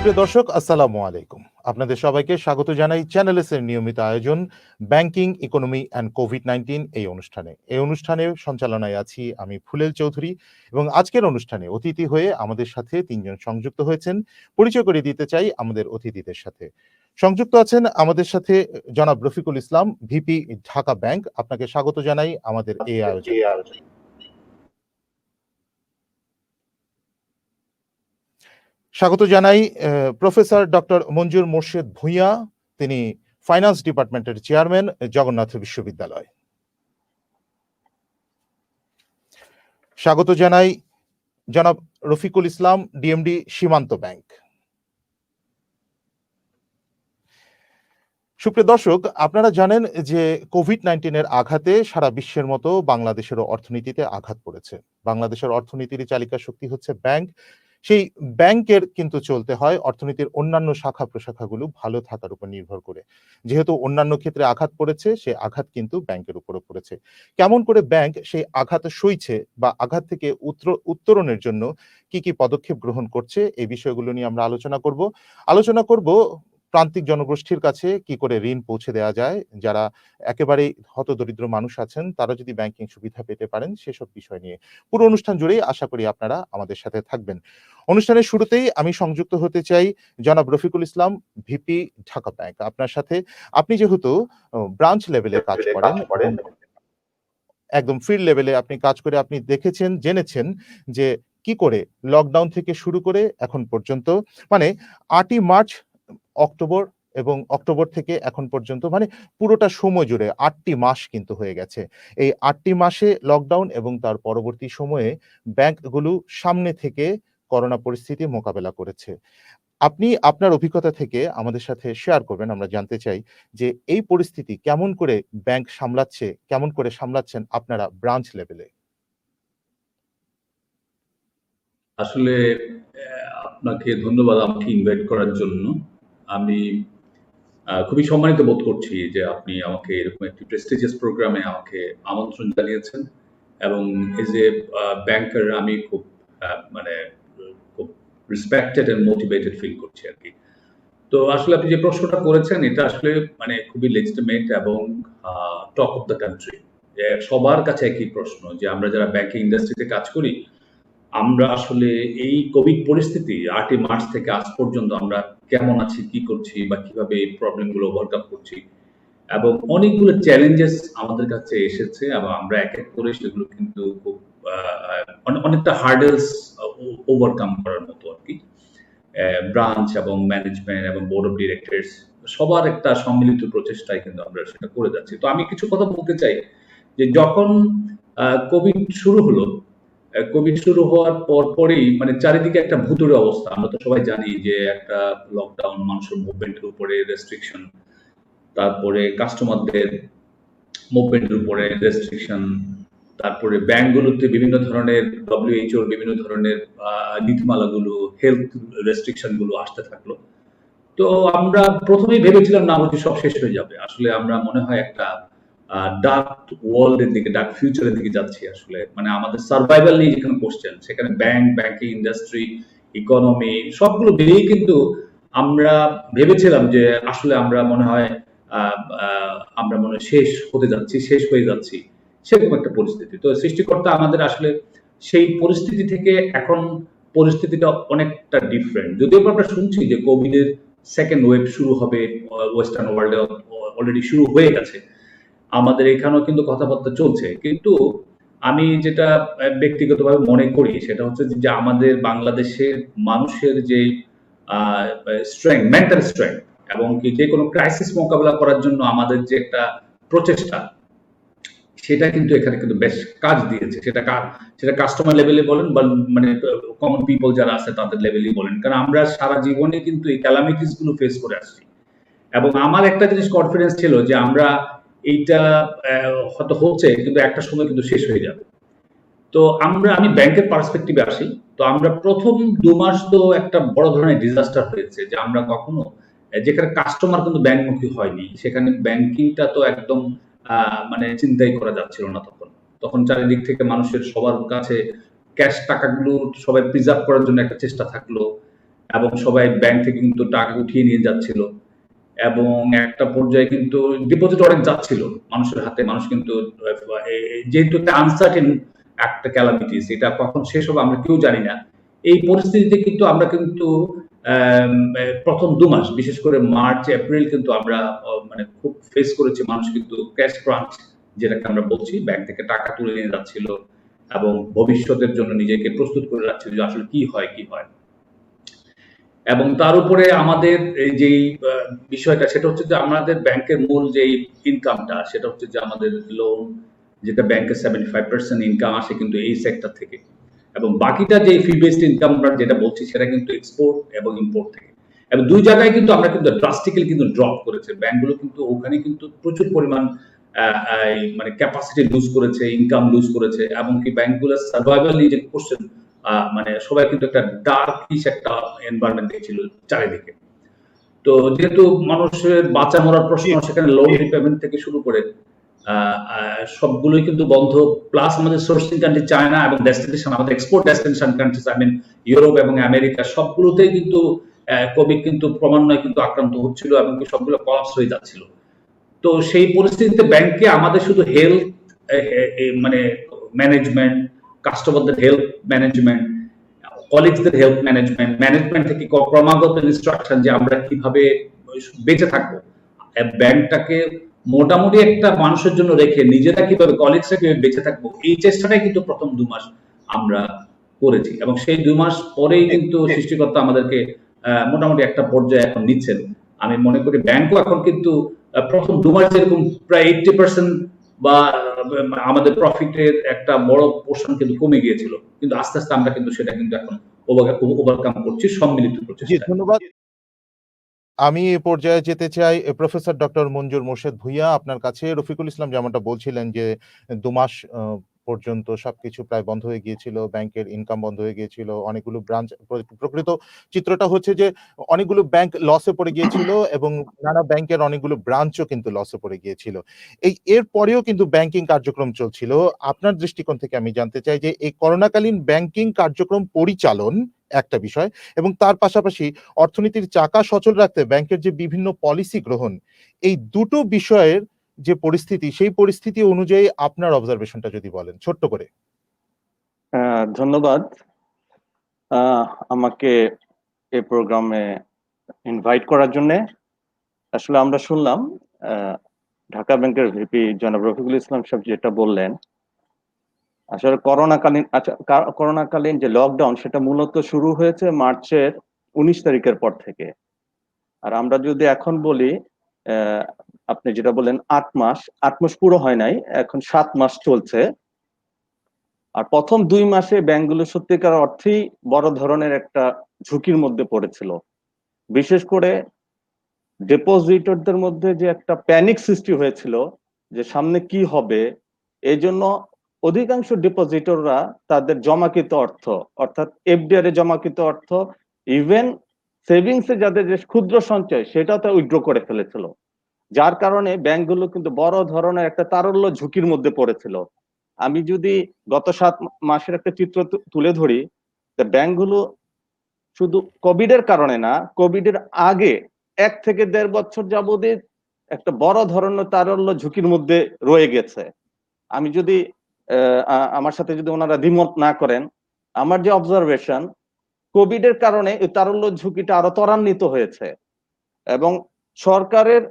সুপ্রিয় দর্শক, আসসালামু আলাইকুম। আপনাদের সবাইকে স্বাগত জানাই চ্যানেল এর নিয়মিত আয়োজন ব্যাংকিং, ইকোনমি অ্যান্ড কোভিড-19 এই অনুষ্ঠানে। এই অনুষ্ঠানে সঞ্চালনায় আছি আমি ফুলেল চৌধুরী এবং আজকের অনুষ্ঠানে অতিথি হয়ে আমাদের সাথে ৩ জন সংযুক্ত হয়েছেন। পরিচয় করিয়ে দিতে চাই আমাদের অতিথিদের সাথে। সংযুক্ত আছেন আমাদের সাথে জনাব রফিকুল ইসলাম, ভিপি ঢাকা ব্যাংক। আপনাকে স্বাগত জানাই আমাদের এই আয়োজনে। স্বাগত জানাই প্রফেসর ডক্টর মঞ্জুর মোর্শেদ ভূঁইয়া, তিনি ফাইন্যান্স ডিপার্টমেন্টের চেয়ারম্যান, জগন্নাথ বিশ্ববিদ্যালয়। স্বাগত জানাই জনাব রফিকুল ইসলাম, ডিএমডি, সীমান্ত ব্যাংক। সুপ্রিয় দর্শক, আপনারা জানেন যে কোভিড-19 এর আঘাতে সারা বিশ্বের মতো বাংলাদেশেরও অর্থনীতিতে আঘাত পড়েছে। বাংলাদেশের অর্থনীতির চালিকা শক্তি হচ্ছে ব্যাংক। সেই ব্যাংকের কিন্তু চলতে হয় অর্থনীতির অন্যান্য শাখা প্রশাখাগুলো ভালো থাকার উপর নির্ভর করে। যেহেতু অন্যান্য ক্ষেত্রে আঘাত পড়েছে, সেই আঘাত কিন্তু ব্যাংকের উপরও পড়েছে। কেমন করে ব্যাংক সেই আঘাত সইছে বা আঘাত থেকে উত্তরণের জন্য কি পদক্ষেপ গ্রহণ করছে, এই বিষয়গুলো নিয়ে আমরা আলোচনা করব প্রান্তিক জনগোষ্ঠীর কাছে কি করে ঋণ পৌঁছে দেওয়া যায়, যারা একেবারেই হতদরিদ্র মানুষ আছেন তারা যদি ব্যাংকিং সুবিধা পেতে পারেন, সেসব বিষয় নিয়ে পুরো অনুষ্ঠান জুড়েই আশা করি আপনারা আমাদের সাথে থাকবেন। অনুষ্ঠানের শুরুতেই আমি সংযুক্ত হতে চাই জনাব রফিকুল ইসলাম, ভিপি ঢাকা ব্যাংক। আপনার সাথে, আপনি যেহেতু ব্রাঞ্চ লেভেলে কাজ করেন, একদম ফিল্ড লেভেলে আপনি কাজ করে আপনি দেখেছেন, জেনেছেন যে কি করে লকডাউন থেকে শুরু করে এখন পর্যন্ত, মানে 8ই মার্চ, অক্টোবর এবং অক্টোবর থেকে এখন পর্যন্ত, মানে পুরোটা সময় জুড়ে 8টি মাস কিন্তু হয়ে গেছে। এই 8টি মাসে লকডাউন এবং তার পরবর্তী সময়ে ব্যাংকগুলো সামনে থেকে করোনা পরিস্থিতি মোকাবেলা করেছে। আপনি আপনার অভিজ্ঞতা থেকে আমাদের সাথে শেয়ার করবেন। আমরা জানতে চাই যে এই পরিস্থিতি কেমন করে ব্যাংক সামলাচ্ছে, কেমন করে সামলাচ্ছেন আপনারা ব্রাঞ্চ লেভেলে? আসলে আপনাকে ধন্যবাদ আমাকে ইনভাইট করার জন্য। আমি খুবই সম্মানিত বোধ করছি যে আপনি আমাকে এরকম একটি প্রেস্টিজিয়াস প্রোগ্রামে আমাকে আমন্ত্রণ জানিয়েছেন এবং এজ এ ব্যাংকার আমি খুব মানে খুব রেসপেক্টেড এন্ড মোটিভেটেড ফিল করছি আর কি। তো আসলে আপনি যে প্রশ্নটা করেছেন এটা আসলে মানে খুবই লেজিটিমেট এবং টক অফ দ্য কান্ট্রি। সবার কাছে একই প্রশ্ন যে আমরা যারা ব্যাংকিং ইন্ডাস্ট্রিতে কাজ করি, আমরা আসলে এই কোভিড পরিস্থিতি 8ই মার্চ থেকে আজ পর্যন্ত আমরা কেমন আছি, কি করছি বা কিভাবে এই প্রবলেমগুলো ওভারকাম করছি, এবং অনেকগুলো চ্যালেঞ্জেস আমাদের কাছে এসেছে এবং আমরা এক এক করে সেগুলো কিন্তু খুব অনেকটা হার্ডেলস ওভারকাম করার মতো আর কি। ব্রাঞ্চ এবং ম্যানেজমেন্ট এবং বোর্ড অফ ডিরেক্টরস সবার একটা সম্মিলিত প্রচেষ্টায় কিন্তু আমরা সেটা করে যাচ্ছি। তো আমি কিছু কথা বলতে চাই যে যখন কোভিড শুরু হলো, কোভিড শুরু হওয়ার পরই মানে চারিদিকে একটা ভুতুড়ে অবস্থা। আমরা তো সবাই জানি যে একটা লকডাউন, মানুষের মুভমেন্টের উপরে রেস্ট্রিকশন, তারপরে কাস্টমারদের মুভমেন্টের উপরে রেস্ট্রিকশন, তারপরে ব্যাংকগুলোতে বিভিন্ন ধরনের WHO বিভিন্ন ধরনের নীতিমালাগুলো, হেলথ রেস্ট্রিকশন গুলো আসতে থাকলো। তো আমরা প্রথমেই ভেবেছিলাম না হয়তো সব শেষ হয়ে যাবে। আসলে আমরা মনে হয় একটা ডার্ক ওয়ার্ল্ডের দিকে, ডার্ক ফিউচারের দিকে যাচ্ছি আসলে। মানে আমাদের সার্ভাইভাল নিয়ে যেখানে কোশ্চেন, সেখানে ব্যাংকিং ইন্ডাস্ট্রি, ইকোনমি সবগুলো মিলিয়ে কিন্তু আমরা ভেবেছিলাম যে আসলে আমরা মনে হয় শেষ হয়ে যাচ্ছি সেরকম একটা পরিস্থিতি। তো সৃষ্টিকর্তা আমাদের আসলে সেই পরিস্থিতি থেকে এখন পরিস্থিতিটা অনেকটা ডিফারেন্ট। যদিও আমরা শুনছি যে কোভিডের সেকেন্ড ওয়েভ শুরু হবে, ওয়েস্টার্ন ওয়ার্ল্ডে অলরেডি শুরু হয়ে গেছে, আমাদের এখানেও কিন্তু কথাবার্তা চলছে। কিন্তু আমি যেটা ব্যক্তিগতভাবে মনে করি সেটা হচ্ছে যে আমাদের বাংলাদেশের মানুষের যে স্ট্রেংথ, মেন্টাল স্ট্রেংথ, এবং কি যে কোনো ক্রাইসিস মোকাবেলা করার জন্য আমাদের যে একটা প্রচেষ্টা, সেটা কিন্তু এখানে কিন্তু বেশ কাজ দিয়েছে। সেটা কাস্টমার লেভেলে বলেন বা মানে কমন পিপল যারা আছে তাদের লেভেলেই বলেন, কারণ আমরা সারা জীবনে কিন্তু এই ক্যালামিটিস গুলো ফেস করে আসছি। এবং আমার একটা জিনিস কনফিডেন্স ছিল যে আমরা এইটা হয়তো হচ্ছে কিন্তু একটা সময় কিন্তু শেষ হয়ে যাবে। তো আমি ব্যাংকের পার্সপেক্টিভে আসি। তো আমরা প্রথম 2 মাস তো একটা বড় ধরনের ডিজাস্টার হয়েছে, যে আমরা কখনো যেখানে কাস্টমার কিন্তু ব্যাংকমুখী হয়নি, সেখানে ব্যাংকিংটা তো একদম মানে চিন্তাই করা যাচ্ছিল না তখন চারিদিক থেকে মানুষের সবার কাছে ক্যাশ টাকাগুলো সবাই প্রিজার্ভ করার জন্য একটা চেষ্টা থাকলো, এবং সবাই ব্যাংক থেকে কিন্তু টাকা উঠিয়ে নিয়ে যাচ্ছিল এবং একটা পর্যায়ে কিন্তু ডিপোজিট অনেক যাচ্ছিল মানুষের হাতে। মানুষ কিন্তু যেহেতু একটা আনসার্টেন একটা ক্যালামিটিস, এটা কখন শেষ হবে আমরা কেউ জানি না। এই পরিস্থিতিতে কিন্তু আমরা কিন্তু প্রথম 2 মাস বিশেষ করে মার্চ, এপ্রিল কিন্তু আমরা মানে খুব ফেস করেছি। মানুষ কিন্তু ক্যাশ ক্রাঞ্চ যেটাকে আমরা বলছি, ব্যাংক থেকে টাকা তুলে নিয়ে যাচ্ছিল এবং ভবিষ্যতের জন্য নিজেকে প্রস্তুত করে রাখছিল যে আসলে কি হয়, কি হয়। এবং তার উপরে আমাদের এই যেই বিষয়টা সেটা হচ্ছে যে আমাদের ব্যাংকের মূল যেই ইনকামটা সেটা হচ্ছে যে আমাদের লোন, যেটা ব্যাংকের 75% ইনকাম আসে কিন্তু এই সেক্টর থেকে, এবং বাকিটা যে ফি বেসড ইনকাম আমরা যেটা বলছি সেটা কিন্তু এক্সপোর্ট এবং ইম্পোর্ট থেকে। এবং দুই জায়গায় কিন্তু আমরা কিন্তু ড্রাস্টিক্যালি কিন্তু ড্রপ করেছে ব্যাংকগুলো, কিন্তু ওখানে কিন্তু প্রচুর পরিমাণ মানে ক্যাপাসিটি লুজ করেছে, ইনকাম লুজ করেছে, এমনকি ব্যাংকগুলোর সার্ভাইভাল নিয়ে যে কোশ্চেন, মানে সবাই কিন্তু একটা ডার্কিশ একটা এনভায়রনমেন্ট দেখছিল চারিদিকে। তো যেহেতু মানুষের বাঁচা মরার প্রশ্ন, সেখানে লোন রিপেমেন্ট থেকে শুরু করে সবগুলোই কিন্তু বন্ধ। প্লাস আমাদের সোর্সিং কান্ট্রি চায়না এবং ডেস্টিনেশন, আমাদের export destination countries, I mean Europe এবং আমেরিকা, সবগুলোতেই কিন্তু কোভিড কিন্তু ক্রমান্বয়ে কিন্তু আক্রান্ত হচ্ছিল এবং সবগুলো কলাপস হয়ে যাচ্ছিল। তো সেই পরিস্থিতিতে ব্যাংকে আমাদের শুধু হেলথ মানে ম্যানেজমেন্ট, কাস্টমারদের হেলথ ম্যানেজমেন্ট, কলিগসদের হেলথ ম্যানেজমেন্ট, ম্যানেজমেন্ট থেকে ক্রমাগত ইনস্ট্রাকশন যে আমরা কিভাবে বেঁচে থাকবো, ব্যাংকটাকে মোটামুটি একটা মানুষের জন্য রেখে নিজেরা কিভাবে, কলিগসরা কিভাবে বেঁচে থাকবো, এই চেষ্টাটাই কিন্তু প্রথম 2 মাস আমরা করেছি। এবং সেই 2 মাস পরেই কিন্তু সৃষ্টিকর্তা আমাদেরকে মোটামুটি একটা পর্যায়ে এখন নিচ্ছেন। আমি মনে করি ব্যাংকও এখন কিন্তু প্রথম 2 মাস যেরকম প্রায় 80% বা আমাদের প্রফিটের একটা বড় পোর্শন কিন্তু কমে গিয়েছিল, কিন্তু আস্তে আস্তে আমরা কিন্তু সেটা কিন্তু এখন ওভারকাম করছি সম্মিলিত জি, প্রচেষ্টায়। ধন্যবাদ। আমি এ পর্যায়ে যেতে চাই প্রফেসর ডক্টর মঞ্জুর মোর্শেদ ভূঁইয়া আপনার কাছে। রফিকুল ইসলাম যেমনটা বলছিলেন যে ২ মাস পর্যন্ত সবকিছু প্রায় বন্ধ হয়ে গিয়েছিল। ব্যাংকের ইনকাম বন্ধ হয়ে গিয়েছিল। অনেকগুলো ব্রাঞ্চ, প্রকৃত চিত্রটা হচ্ছে যে অনেকগুলো ব্যাংক লসে পড়ে গিয়েছিল এবং নানা ব্যাংকের অনেকগুলো ব্রাঞ্চও কিন্তু লসে পড়ে গিয়েছিল। এরপরেও কিন্তু ব্যাংকিং কার্যক্রম চলছিল। আপনার দৃষ্টিকোণ থেকে আমি জানতে চাই যে এই করোনাকালীন ব্যাংকিং কার্যক্রম পরিচালন একটা বিষয়, এবং তার পাশাপাশি অর্থনীতির চাকা সচল রাখতে ব্যাংকের যে বিভিন্ন পলিসি গ্রহণ, এই দুটো বিষয়ের যে পরিস্থিতি, সেই পরিস্থিতি অনুযায়ী আপনার অবজারভেশনটা যদি বলেন ছোট্ট করে। ধন্যবাদ আমাকে এই প্রোগ্রামে ইনভাইট করার জন্য। আসলে আমরা শুনলাম ঢাকা ব্যাংকের ভিপি জনাব রফিকুল ইসলাম সাহেব যেটা বললেন, আসলে করোনাকালীন যে লকডাউন সেটা মূলত শুরু হয়েছে মার্চের 19 তারিখের পর থেকে। আর আমরা যদি এখন বলি, আপনি যেটা বললেন 8 মাস পুরো হয় নাই, এখন 7 মাস চলছে। আর প্রথম 2 মাসে ব্যাংকগুলো সত্যিকার অর্থেই বড় ধরনের একটা ঝুঁকির মধ্যে পড়েছিল। বিশেষ করে ডিপোজিটরদের মধ্যে যে একটা প্যানিক সৃষ্টি হয়েছিল যে সামনে কি হবে, এই জন্য অধিকাংশ ডিপোজিটররা তাদের জমাকৃত অর্থ, অর্থাৎ এফডিআর এ জমাকৃত অর্থ, ইভেন সেভিংসে যাদের যে ক্ষুদ্র সঞ্চয় সেটাও তারা উইথড্র করে ফেলেছিল। যার কারণে ব্যাংকগুলো কিন্তু বড় ধরনের একটা তারল্য ঝুঁকির মধ্যে পড়েছিল। আমি যদি গত 7 মাসের একটা চিত্র তুলে ধরি, ব্যাংকগুলো শুধু কোভিডের কারণে না, কোভিডের আগে 1 থেকে 1.5 বছর যাবতীয় একটা বড় ধরনের তারল্য ঝুঁকির মধ্যে রয়ে গেছে। আমি যদি আমার সাথে যদি ওনারা দ্বিমত না করেন, আমার যে অবজারভেশন, কোভিডের কারণে এই তারল্য ঝুঁকিটা আরো ত্বরান্বিত হয়েছে এবং সরকারের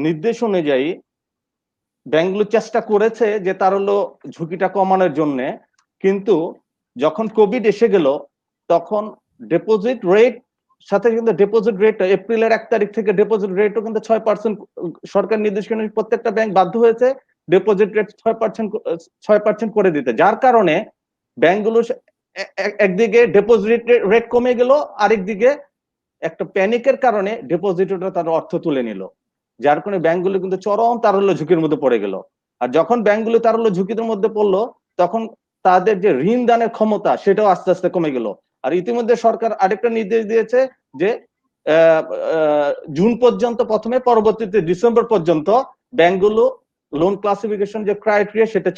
নির্দেশ অনুযায়ী ব্যাংকগুলো চেষ্টা করেছে যে তারল্য ঝুঁকিটা কমানোর জন্য। কিন্তু যখন কোভিড এসে গেল তখন ডিপোজিট রেট সাথে কিন্তু ডিপোজিট রেট এপ্রিলের 1 তারিখ থেকে ডিপোজিট রেটও কিন্তু 6%, সরকার নির্দেশ অনুযায়ী প্রত্যেকটা ব্যাংক বাধ্য হয়েছে ডিপোজিট রেট 6% করে দিতে। যার কারণে ব্যাংকগুলো একদিকে ডিপোজিট রেট কমে গেল, আরেকদিকে একটা প্যানিকের কারণে ডিপোজিটররা তার অর্থ তুলে নিল। যার কারণে ব্যাংকগুলো কিন্তু চরম তারল্য ঝুঁকির মধ্যে পড়ে গেল। আর যখন ব্যাংকগুলো তারল্য ঝুঁকির মধ্যে পড়লো তখন তাদের যে ঋণ দানের ক্ষমতা সেটাও আস্তে আস্তে কমে গেল। আর ইতিমধ্যে সরকার আরেকটা নির্দেশ দিয়েছে যে জুন পর্যন্ত প্রথমে, পরবর্তীতে ডিসেম্বর পর্যন্ত ব্যাংকগুলো লোন ক্লাসিফিকেশন যে ক্রাইটেরিয়া সেটা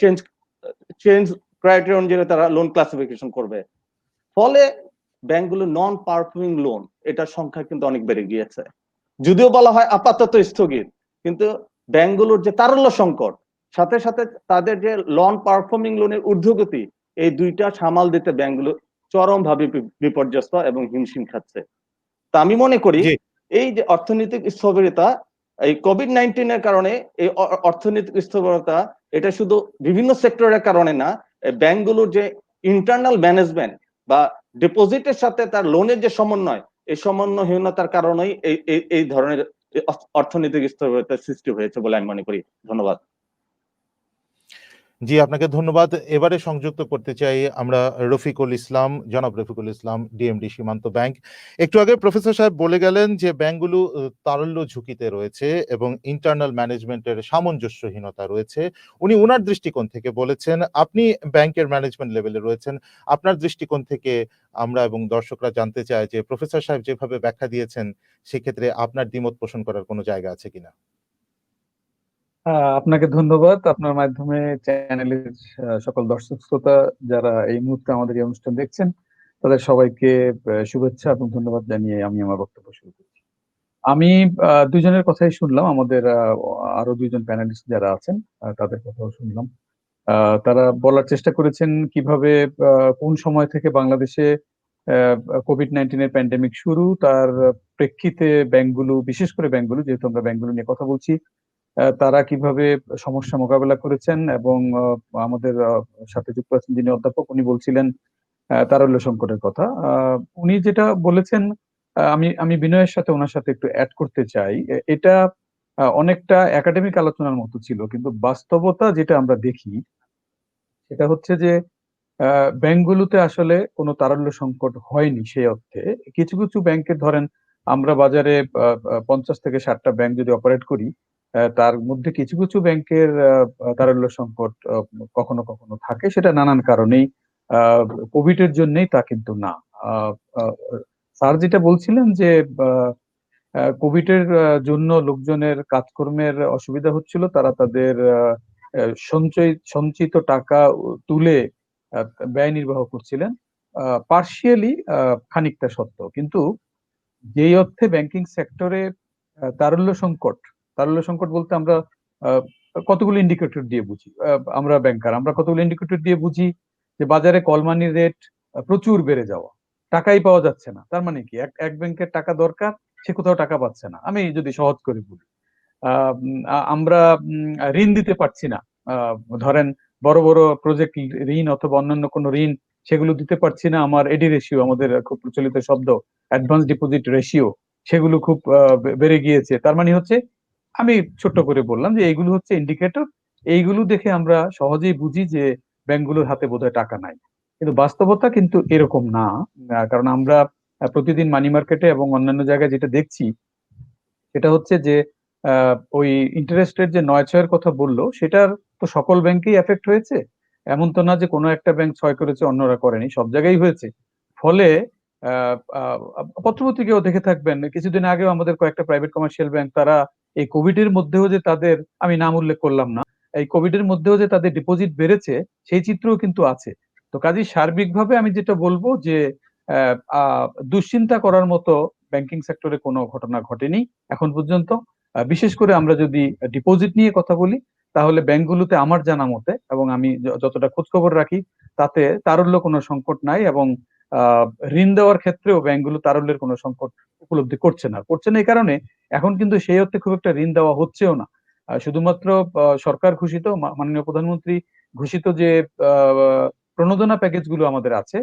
চেঞ্জ ক্রাইটেরিয়া অনুযায়ী তারা লোন ক্লাসিফিকেশন করবে। ফলে ব্যাংকগুলো নন পারফর্মিং লোন এটার সংখ্যা কিন্তু অনেক বেড়ে গিয়েছে। যদিও বলা হয় আপাতত স্থগিত, কিন্তু ব্যাংকগুলোর যে তারল্য সংকট, সাথে সাথে তাদের যে লন পারফর্মিং লোনের ঊর্ধ্বগতি, এই দুইটা সামাল দিতে ব্যাংকগুলো চরমভাবে বিপর্যস্ত এবং হিমশিম খাচ্ছে। তা আমি মনে করি জি। এই যে অর্থনৈতিক স্থবিরতা, এই কোভিড-19 এর কারণে এই অর্থনৈতিক স্থবিরতা, এটা শুধু বিভিন্ন সেক্টরের কারণে না, ব্যাংকগুলোর যে ইন্টারনাল ম্যানেজমেন্ট বা ডিপোজিটের সাথে তার লোনের যে সমন্বয়, এই সমন্বয়হীনতার কারণেই এই ধরনের অর্থনৈতিক স্থবিরতার সৃষ্টি হয়েছে বলে আমি মনে করি। ধন্যবাদ। জি, আপনাকে ধন্যবাদ। এবারে সংযুক্ত করতে চাই আমরা রফিকুল ইসলাম, জনাব রফিকুল ইসলাম, ডিএমডি সীমান্ত ব্যাংক। একটু আগে প্রফেসর সাহেব বলে গেলেন যে ব্যাংকগুলো তারল্য ঝুঁকিতে রয়েছে এবং ইন্টারনাল ম্যানেজমেন্টের সামঞ্জস্যহীনতা রয়েছে। উনি উনার দৃষ্টিকোণ থেকে বলেছেন, আপনি ব্যাংকের ম্যানেজমেন্ট লেভেলে রয়েছেন। আপনার দৃষ্টিকোণ থেকে আমরা এবং দর্শকরা জানতে চায় যে প্রফেসর সাহেব যেভাবে ব্যাখ্যা দিয়েছেন সেক্ষেত্রে আপনার দ্বিমত পোষণ করার কোনো জায়গা আছে কিনা? আপনাকে ধন্যবাদ। আপনার মাধ্যমে চ্যানেলের সকল দর্শক শ্রোতা যারা এই মুহূর্তে আমাদের এই অনুষ্ঠান দেখছেন, তাদের সবাইকে শুভেচ্ছা এবং ধন্যবাদ জানিয়ে আমি আমার বক্তব্য শুরু করছি। আমি দুজনের কথাই শুনলাম, আমাদের আরো দুইজন প্যানেলিস্ট যারা আছেন তাদের কথাও শুনলাম। তারা বলার চেষ্টা করেছেন কিভাবে কোন সময় থেকে বাংলাদেশে কোভিড-19 এর প্যান্ডেমিক শুরু, তার প্রেক্ষিতে ব্যাংকগুলো, বিশেষ করে ব্যাংকগুলো, যেহেতু আমরা ব্যাংকগুলো নিয়ে কথা বলছি, তারা কিভাবে সমস্যা মোকাবেলা করেছেন এবং আমাদের সাথে যুক্ত আছেন যিনি অধ্যাপক, উনি বলছিলেন তারল্য সংকটের কথা। উনি যেটা বলেছেন, আমি বিনয়ের সাথে ওনার সাথে একটু অ্যাড করতে চাই। এটা অনেকটা একাডেমিক আলোচনার মতো ছিল, কিন্তু বাস্তবতা যেটা আমরা দেখি সেটা হচ্ছে যে ব্যাংকগুলোতে আসলে কোনো তারল্য সংকট হয়নি সেই অর্থে। কিছু কিছু ব্যাংকের, ধরেন আমরা বাজারে 50 থেকে 60টা ব্যাংক যদি অপারেট করি, তার মধ্যে কিছু কিছু ব্যাংকের তারল্য সংকট কখনো কখনো থাকে, সেটা নানান কারণেই। কোভিড এর জন্যই তা কিন্তু না। আহ, আহ, স্যার যেটা বলছিলেন যে কোভিড এর জন্য লোকজনের কাজকর্মের অসুবিধা হচ্ছিল, তারা তাদের সঞ্চিত টাকা তুলে আহ, ব্যয় নির্বাহ করছিলেন, পার্শিয়ালি খানিকটা সত্য। কিন্তু যেই অর্থে ব্যাংকিং সেক্টরে তারল্য সংকট, তারল্য সংকট বলতে আমরা আহ, কতগুলো ইন্ডিকেটর দিয়ে বুঝি। আমরা ব্যাংকার, আমরা কতগুলো ইন্ডিকেটর দিয়ে বুঝি যে বাজারে কলমানির রেট প্রচুর বেড়ে যাওয়া, টাকাই পাওয়া যাচ্ছে না। তার মানে কি, এক এক ব্যাংকের টাকা দরকার, সে কোথাও টাকা পাচ্ছে না। আমি যদি সহজ করে বলি, আমরা ঋণ দিতে পারছি না। ধরেন বড় বড় প্রজেক্ট ঋণ অথবা অন্যান্য কোনো ঋণ, সেগুলো দিতে পারছি না। আমার এডি রেশিও, আমাদের খুব প্রচলিত শব্দ, অ্যাডভান্স ডিপোজিট রেশিও, সেগুলো খুব বেড়ে গিয়েছে। তার মানে হচ্ছে, আমি ছোট্ট করে বললাম যে এইগুলো হচ্ছে ইন্ডিকেটর। এইগুলো দেখে আমরা সহজেই বুঝি যে ব্যাংকগুলোর হাতে বোধহয় টাকা নাই। কিন্তু বাস্তবতা কিন্তু এরকম না। কারণ আমরা প্রতিদিন মানি মার্কেটে এবং অন্যান্য জায়গায় যেটা দেখছি সেটা হচ্ছে যে ওই ইন্টারেস্ট রেট যে 9-6 এর কথা বললো, সেটার তো সকল ব্যাংকেই এফেক্ট হয়েছে। এমন তো না যে কোনো একটা ব্যাংক 6 করেছে অন্যরা করেনি, সব জায়গায় হয়েছে। ফলে পত্রপত্রিকাও দেখে থাকবেন, কিছুদিন আগেও আমাদের কয়েকটা প্রাইভেট কমার্শিয়াল ব্যাংক, তারা এই কোভিড এর মধ্যেও যে তাদের, আমি নাম উল্লেখ করলাম না, এই কোভিড এর মধ্যেও যে তাদের ডিপোজিট বেড়েছে, সেই চিত্রও কিন্তু আছে। তো কাজেই সার্বিকভাবে আমি যেটা বলবো যে দুশ্চিন্তা করার মতো ব্যাংকিং সেক্টরে কোনো ঘটনা ঘটেনি এখন পর্যন্ত। বিশেষ করে আমরা যদি ডিপোজিট নিয়ে কথা বলি, তাহলে ব্যাংকগুলোতে আমার জানা মতে এবং আমি যতটা খোঁজ খবর রাখি, তাতে তারল্য কোনো সংকট নাই। এবং ঋণ দেওয়ার ক্ষেত্রেও ব্যাংকগুলো তারল্যের কোনো সংকট উপলব্ধি করছে না। এই কারণে এখন কিন্তু সেই অর্থে খুব একটা ঋণ দেওয়া হচ্ছেও না। শুধুমাত্র সরকার ঘোষিত, মাননীয় প্রধানমন্ত্রী ঘোষিত যে প্রণোদনা প্যাকেজ গুলো আমাদের আছে,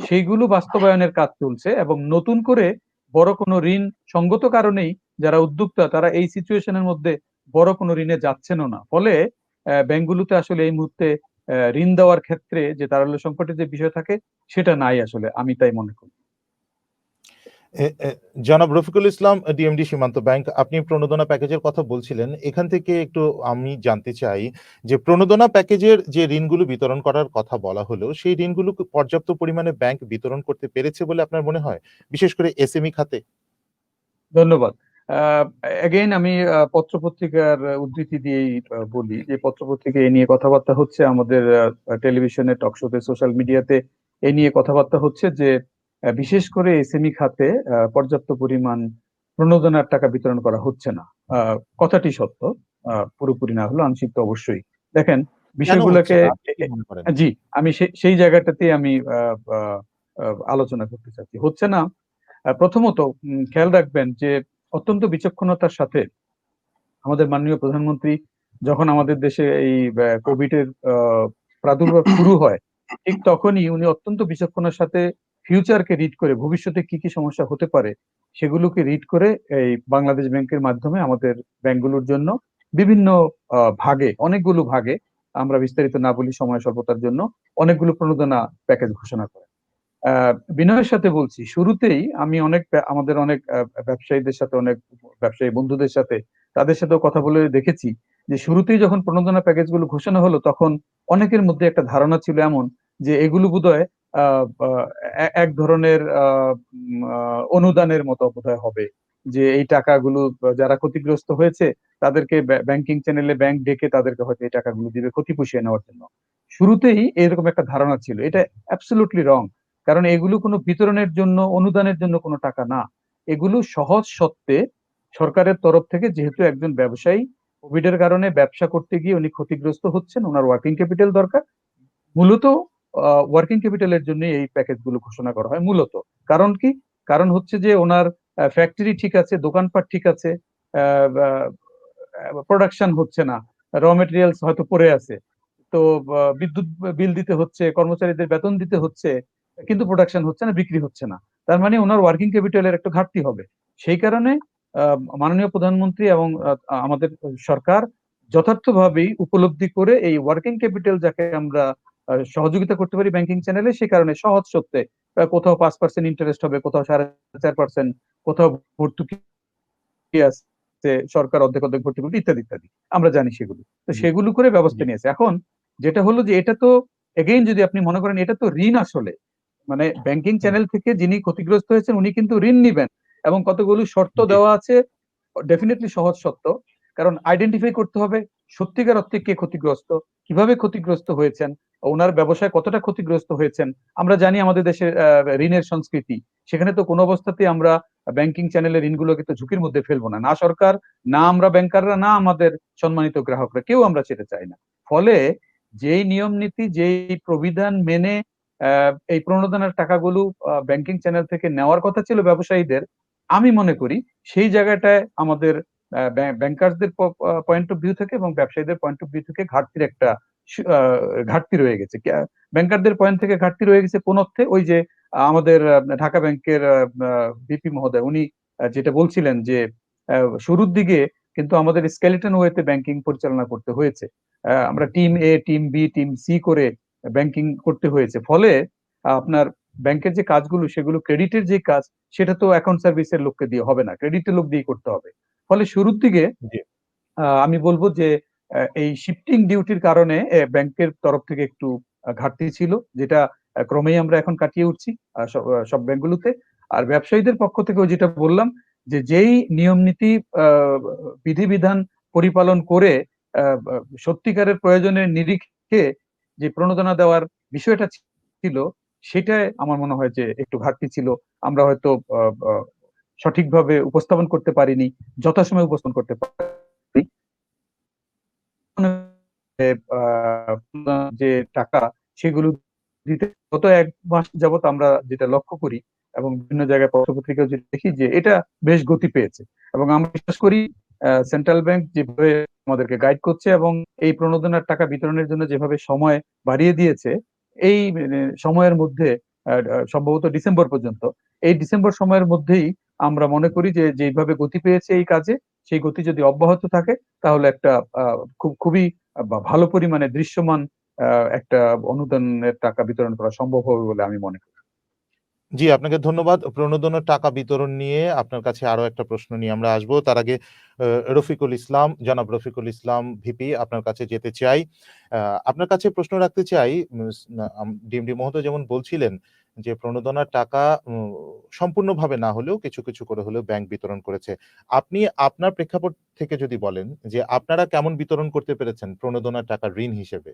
সেইগুলো বাস্তবায়নের কাজ চলছে। এবং নতুন করে বড় কোনো ঋণ, সঙ্গত কারণেই যারা উদ্যোক্তা, তারা এই সিচুয়েশনের মধ্যে বড় কোনো ঋণে যাচ্ছেনও না। ফলে ব্যাংকগুলোতে আসলে এই মুহূর্তে ঋণ দেওয়ার ক্ষেত্রে যে তারল্য সংকটের যে বিষয় থাকে, সেটা নাই আসলে, আমি তাই মনে করি। জনাব রফিকুল ইসলাম, ডিএমডি সীমান্ত ব্যাংক, আপনি প্রণোদনা প্যাকেজের কথা বলছিলেন। এখান থেকে একটু আমি জানতে চাই যে প্রণোদনা প্যাকেজের যে ঋণগুলো বিতরণ করার কথা বলা হলো, সেই ঋণগুলো পর্যাপ্ত পরিমাণে ব্যাংক বিতরণ করতে পেরেছে বলে আপনার মনে হয়, বিশেষ করে এসএমই খাতে? ধন্যবাদ। এগেইন আমি পত্রপত্রিকার উদ্ধৃতি দিয়েই বলি যে পত্রপত্রিকা এ নিয়ে কথাবার্তা হচ্ছে, আমাদের টেলিভিশনে, টকশোতে, সোশ্যাল মিডিয়াতে এ নিয়ে কথাবার্তা হচ্ছে যে বিশেষ করে এসএমই খাতে পর্যাপ্ত পরিমাণ প্রণোদনার টাকা বিতরণ করা হচ্ছে না। কথাটি সত্য, পুরোপুরি না হলেও আংশিক তো অবশ্যই। দেখেন কেন হচ্ছে বিষয়গুলোকে না? আপনি কি মনে করেন? জি, আমি সেই জায়গাটাতে আমি আলোচনা করতে চাচ্ছি। হচ্ছে না, প্রথমত খেয়াল রাখবেন যে অত্যন্ত বিচক্ষণতার সাথে আমাদের মাননীয় প্রধানমন্ত্রী যখন আমাদের দেশে এই কোভিড এর প্রাদুর্ভাব শুরু হয়, ঠিক তখনই উনি অত্যন্ত বিচক্ষণতার সাথে ফিউচারকে রিড করে ভবিষ্যতে কি কি সমস্যা হতে পারে সেগুলোকে রিড করে এই বাংলাদেশ ব্যাংকের মাধ্যমে আমাদের ব্যাংকগুলোর জন্য বিভিন্ন ভাগে, অনেকগুলো ভাগে, আমরা বিস্তারিত না বলি সময় স্বল্পতার জন্য, অনেকগুলো প্রণোদনা প্যাকেজ ঘোষণা করে। বিনয়ের সাথে বলছি, শুরুতেই আমি আমাদের অনেক ব্যবসায়ীদের সাথে, অনেক ব্যবসায়ী বন্ধুদের সাথে, তাদের সাথেও কথা বলে দেখেছি যে শুরুতেই যখন প্রণোদনা প্যাকেজ গুলো ঘোষণা হলো তখন অনেকের মধ্যে একটা ধারণা ছিল এমন যে এগুলো বোধহয় এক ধরনের অনুদানের মতো বোধহয় হবে, যে এই টাকাগুলো যারা ক্ষতিগ্রস্ত হয়েছে তাদেরকে ব্যাংকিং চ্যানেলে ব্যাংক ডেকে তাদেরকে হয়তো এই টাকাগুলো দিবে ক্ষতি পুষিয়ে নেওয়ার জন্য। শুরুতেই এরকম একটা ধারণা ছিল, এটা অ্যাবসলিউটলি রং। কারণ এগুলো কোনো বিতরণের জন্য, অনুদানের জন্য কোনো টাকা না। এগুলো সহজ সত্ত্বে সরকারের তরফ থেকে, যেহেতু একজন ব্যবসায়ী কোভিড এর কারণে ব্যবসা করতে গিয়ে উনি ক্ষতিগ্রস্ত হচ্ছেন, ওনার ওয়ার্কিং ক্যাপিটাল দরকার, মূলত ওয়ার্কিং ক্যাপিটালের জন্য এই প্যাকেজ গুলো ঘোষণা করা হয় মূলত। কারণ কি? কারণ হচ্ছে যে ওনার ফ্যাক্টরি ঠিক আছে, দোকানপাট ঠিক আছে, প্রোডাকশন হচ্ছে না, র মেটেরিয়ালস হয়তো পড়ে আছে, তো বিদ্যুৎ বিল দিতে হচ্ছে, কর্মচারীদের বেতন দিতে হচ্ছে, কিন্তু প্রোডাকশন হচ্ছে না, বিক্রি হচ্ছে না। তার মানে ওনার ওয়ার্কিং ক্যাপিটালের একটা ঘাটতি হবে। সেই কারণে মাননীয় প্রধানমন্ত্রী এবং আমাদের সরকার যথার্থভাবেই উপলব্ধি করে এই ওয়ার্কিং ক্যাপিটাল যাকে আমরা সহযোগিতা করতে পারি ব্যাংকিং চ্যানেলে, সে কারণে সহজ সত্ত্বে কোথাও 5% ইন্টারেস্ট হবে, কোথাও 4.5%, কোথাও ভর্তুকি আছে, সরকার অর্ধেক অর্ধেক ভর্তি করবে, ইত্যাদি ইত্যাদি, আমরা জানি সেগুলো। তো জি, সেগুলো করে ব্যবস্থা জি, নিয়েছে। এখন যেটা হলো যে এটা তো এগেইন যদি আপনি মনে করেন এটা তো ঋণ, আসলে মানে ব্যাংকিং হুম, চ্যানেল থেকে যিনি ক্ষতিগ্রস্ত হয়েছেন উনি কিন্তু ঋণ নিবেন, এবং কতগুলো শর্ত জি, দেওয়া আছে, ডেফিনেটলি সহজ সত্য। কারণ আইডেন্টিফাই করতে হবে সত্যিকার অর্থে কে ক্ষতিগ্রস্ত, কিভাবে ক্ষতিগ্রস্ত হয়েছেন, ওনার ব্যবসায় কতটা ক্ষতিগ্রস্ত হয়েছেন। আমরা জানি আমাদের দেশের ঋণের সংস্কৃতি, সেখানে তো কোনো অবস্থাতেই আমরা ব্যাংকিং চ্যানেলের ঋণগুলোকে তো ঝুঁকির মধ্যে ফেলবো না, না সরকার, না আমরা ব্যাংকাররা, না আমাদের সম্মানিত গ্রাহকরা, কেউ আমরা যেতে চাই না। ফলে যেই নিয়ম নীতি, যেই প্রবিধান মেনে এই প্রণোদনার টাকাগুলো ব্যাংকিং চ্যানেল থেকে নেওয়ার কথা ছিল ব্যবসায়ীদের, আমি মনে করি সেই জায়গাটায় আমাদের ব্যাংকারদের পয়েন্ট অফ ভিউ থেকে এবং ব্যবসায়ীদের পয়েন্ট অফ ভিউ থেকে ঘাটতি রয়ে গেছে। ব্যাংকারদের পয়েন্ট থেকে ঘাটতি রয়ে গেছে কোন অর্থে? ওই যে আমাদের ঢাকা ব্যাংকের ভিপি মহোদয় উনি যেটা বলছিলেন যে শুরুর দিকে কিন্তু আমাদের স্কেলেটন ওয়েতে ব্যাংকিং পরিচালনা করতে হয়েছে, আমরা টিম এ, টিম বি, টিম সি করে ব্যাংকিং করতে হয়েছে। ফলে আপনার ব্যাংকের যে কাজগুলো, সেগুলো ক্রেডিটের যে কাজ, সেটা তো অ্যাকাউন্ট সার্ভিসের লোককে দিয়ে হবে না, ক্রেডিটের লোক দিয়ে করতে হবে। ফলে শুরুর দিকে জি, আমি বলবো যে এই শিফটিং ডিউটির কারণে ব্যাংকের তরফ থেকে একটু ঘাটতি ছিল, যেটা ক্রমেই আমরা এখন কাটিয়ে উঠছি সব ব্যাংকগুলোতে। আর ব্যবসায়ীদের পক্ষ থেকেও যেটা বললাম, যে যেই নিয়ম নীতি বিধিবিধান পরিপালন করে সত্যিকারের প্রয়োজনের নিরিখে যে প্রণোদনা দেওয়ার বিষয়টা ছিল, সেটাই আমার মনে হয় যে একটু ঘাটতি ছিল। আমরা হয়তো সঠিকভাবে উপস্থাপন করতে পারিনি, যথাসময়ে উপস্থাপন করতে পারি। যে টাকা সেগুলো দিতে গত 1 মাস যাবত আমরা যেটা লক্ষ্য করি এবং বিভিন্ন জায়গায় পত্রপত্রিকাও যেটা দেখি, যে এটা বেশ গতি পেয়েছে। এবং আমরা বিশ্বাস করি সেন্ট্রাল ব্যাংক যেভাবে আমাদেরকে গাইড করছে এবং এই প্রণোদনার টাকা বিতরণের জন্য যেভাবে সময় বাড়িয়ে দিয়েছে, এই সময়ের মধ্যে সম্ভবত ডিসেম্বর পর্যন্ত, এই ডিসেম্বর সময়ের মধ্যেই আমরা মনে করি যে যেভাবে গতি পেয়েছে এই কাজে, সেই গতি যদি অব্যাহত থাকে তাহলে একটা খুবই ভালো পরিমাণে দৃশ্যমান একটা অনুদানের টাকা বিতরণ করা সম্ভব হবে বলে আমি মনে করি। জি, আপনাকে ধন্যবাদ। প্রণোদনার টাকা বিতরণ নিয়ে আপনার কাছে আরো একটা প্রশ্ন নিয়ে আমরা আসবো। তার আগে জনাব রফিকুল ইসলাম ভিপি আপনার কাছে যেতে চাই। আ আপনার কাছে প্রশ্ন রাখতে চাই, ডিএমডি মহোদয় যেমন বলছিলেন যে প্রণোদনার টাকা সম্পূর্ণভাবে না হলেও কিছু, কিছু করে হলেও ব্যাংক বিতরণ করেছে। আপনি আপনার প্রেক্ষাপট থেকে যদি বলেন যে আপনারা কেমন বিতরণ করতে পেরেছেন প্রণোদনার টাকা ঋণ হিসেবে?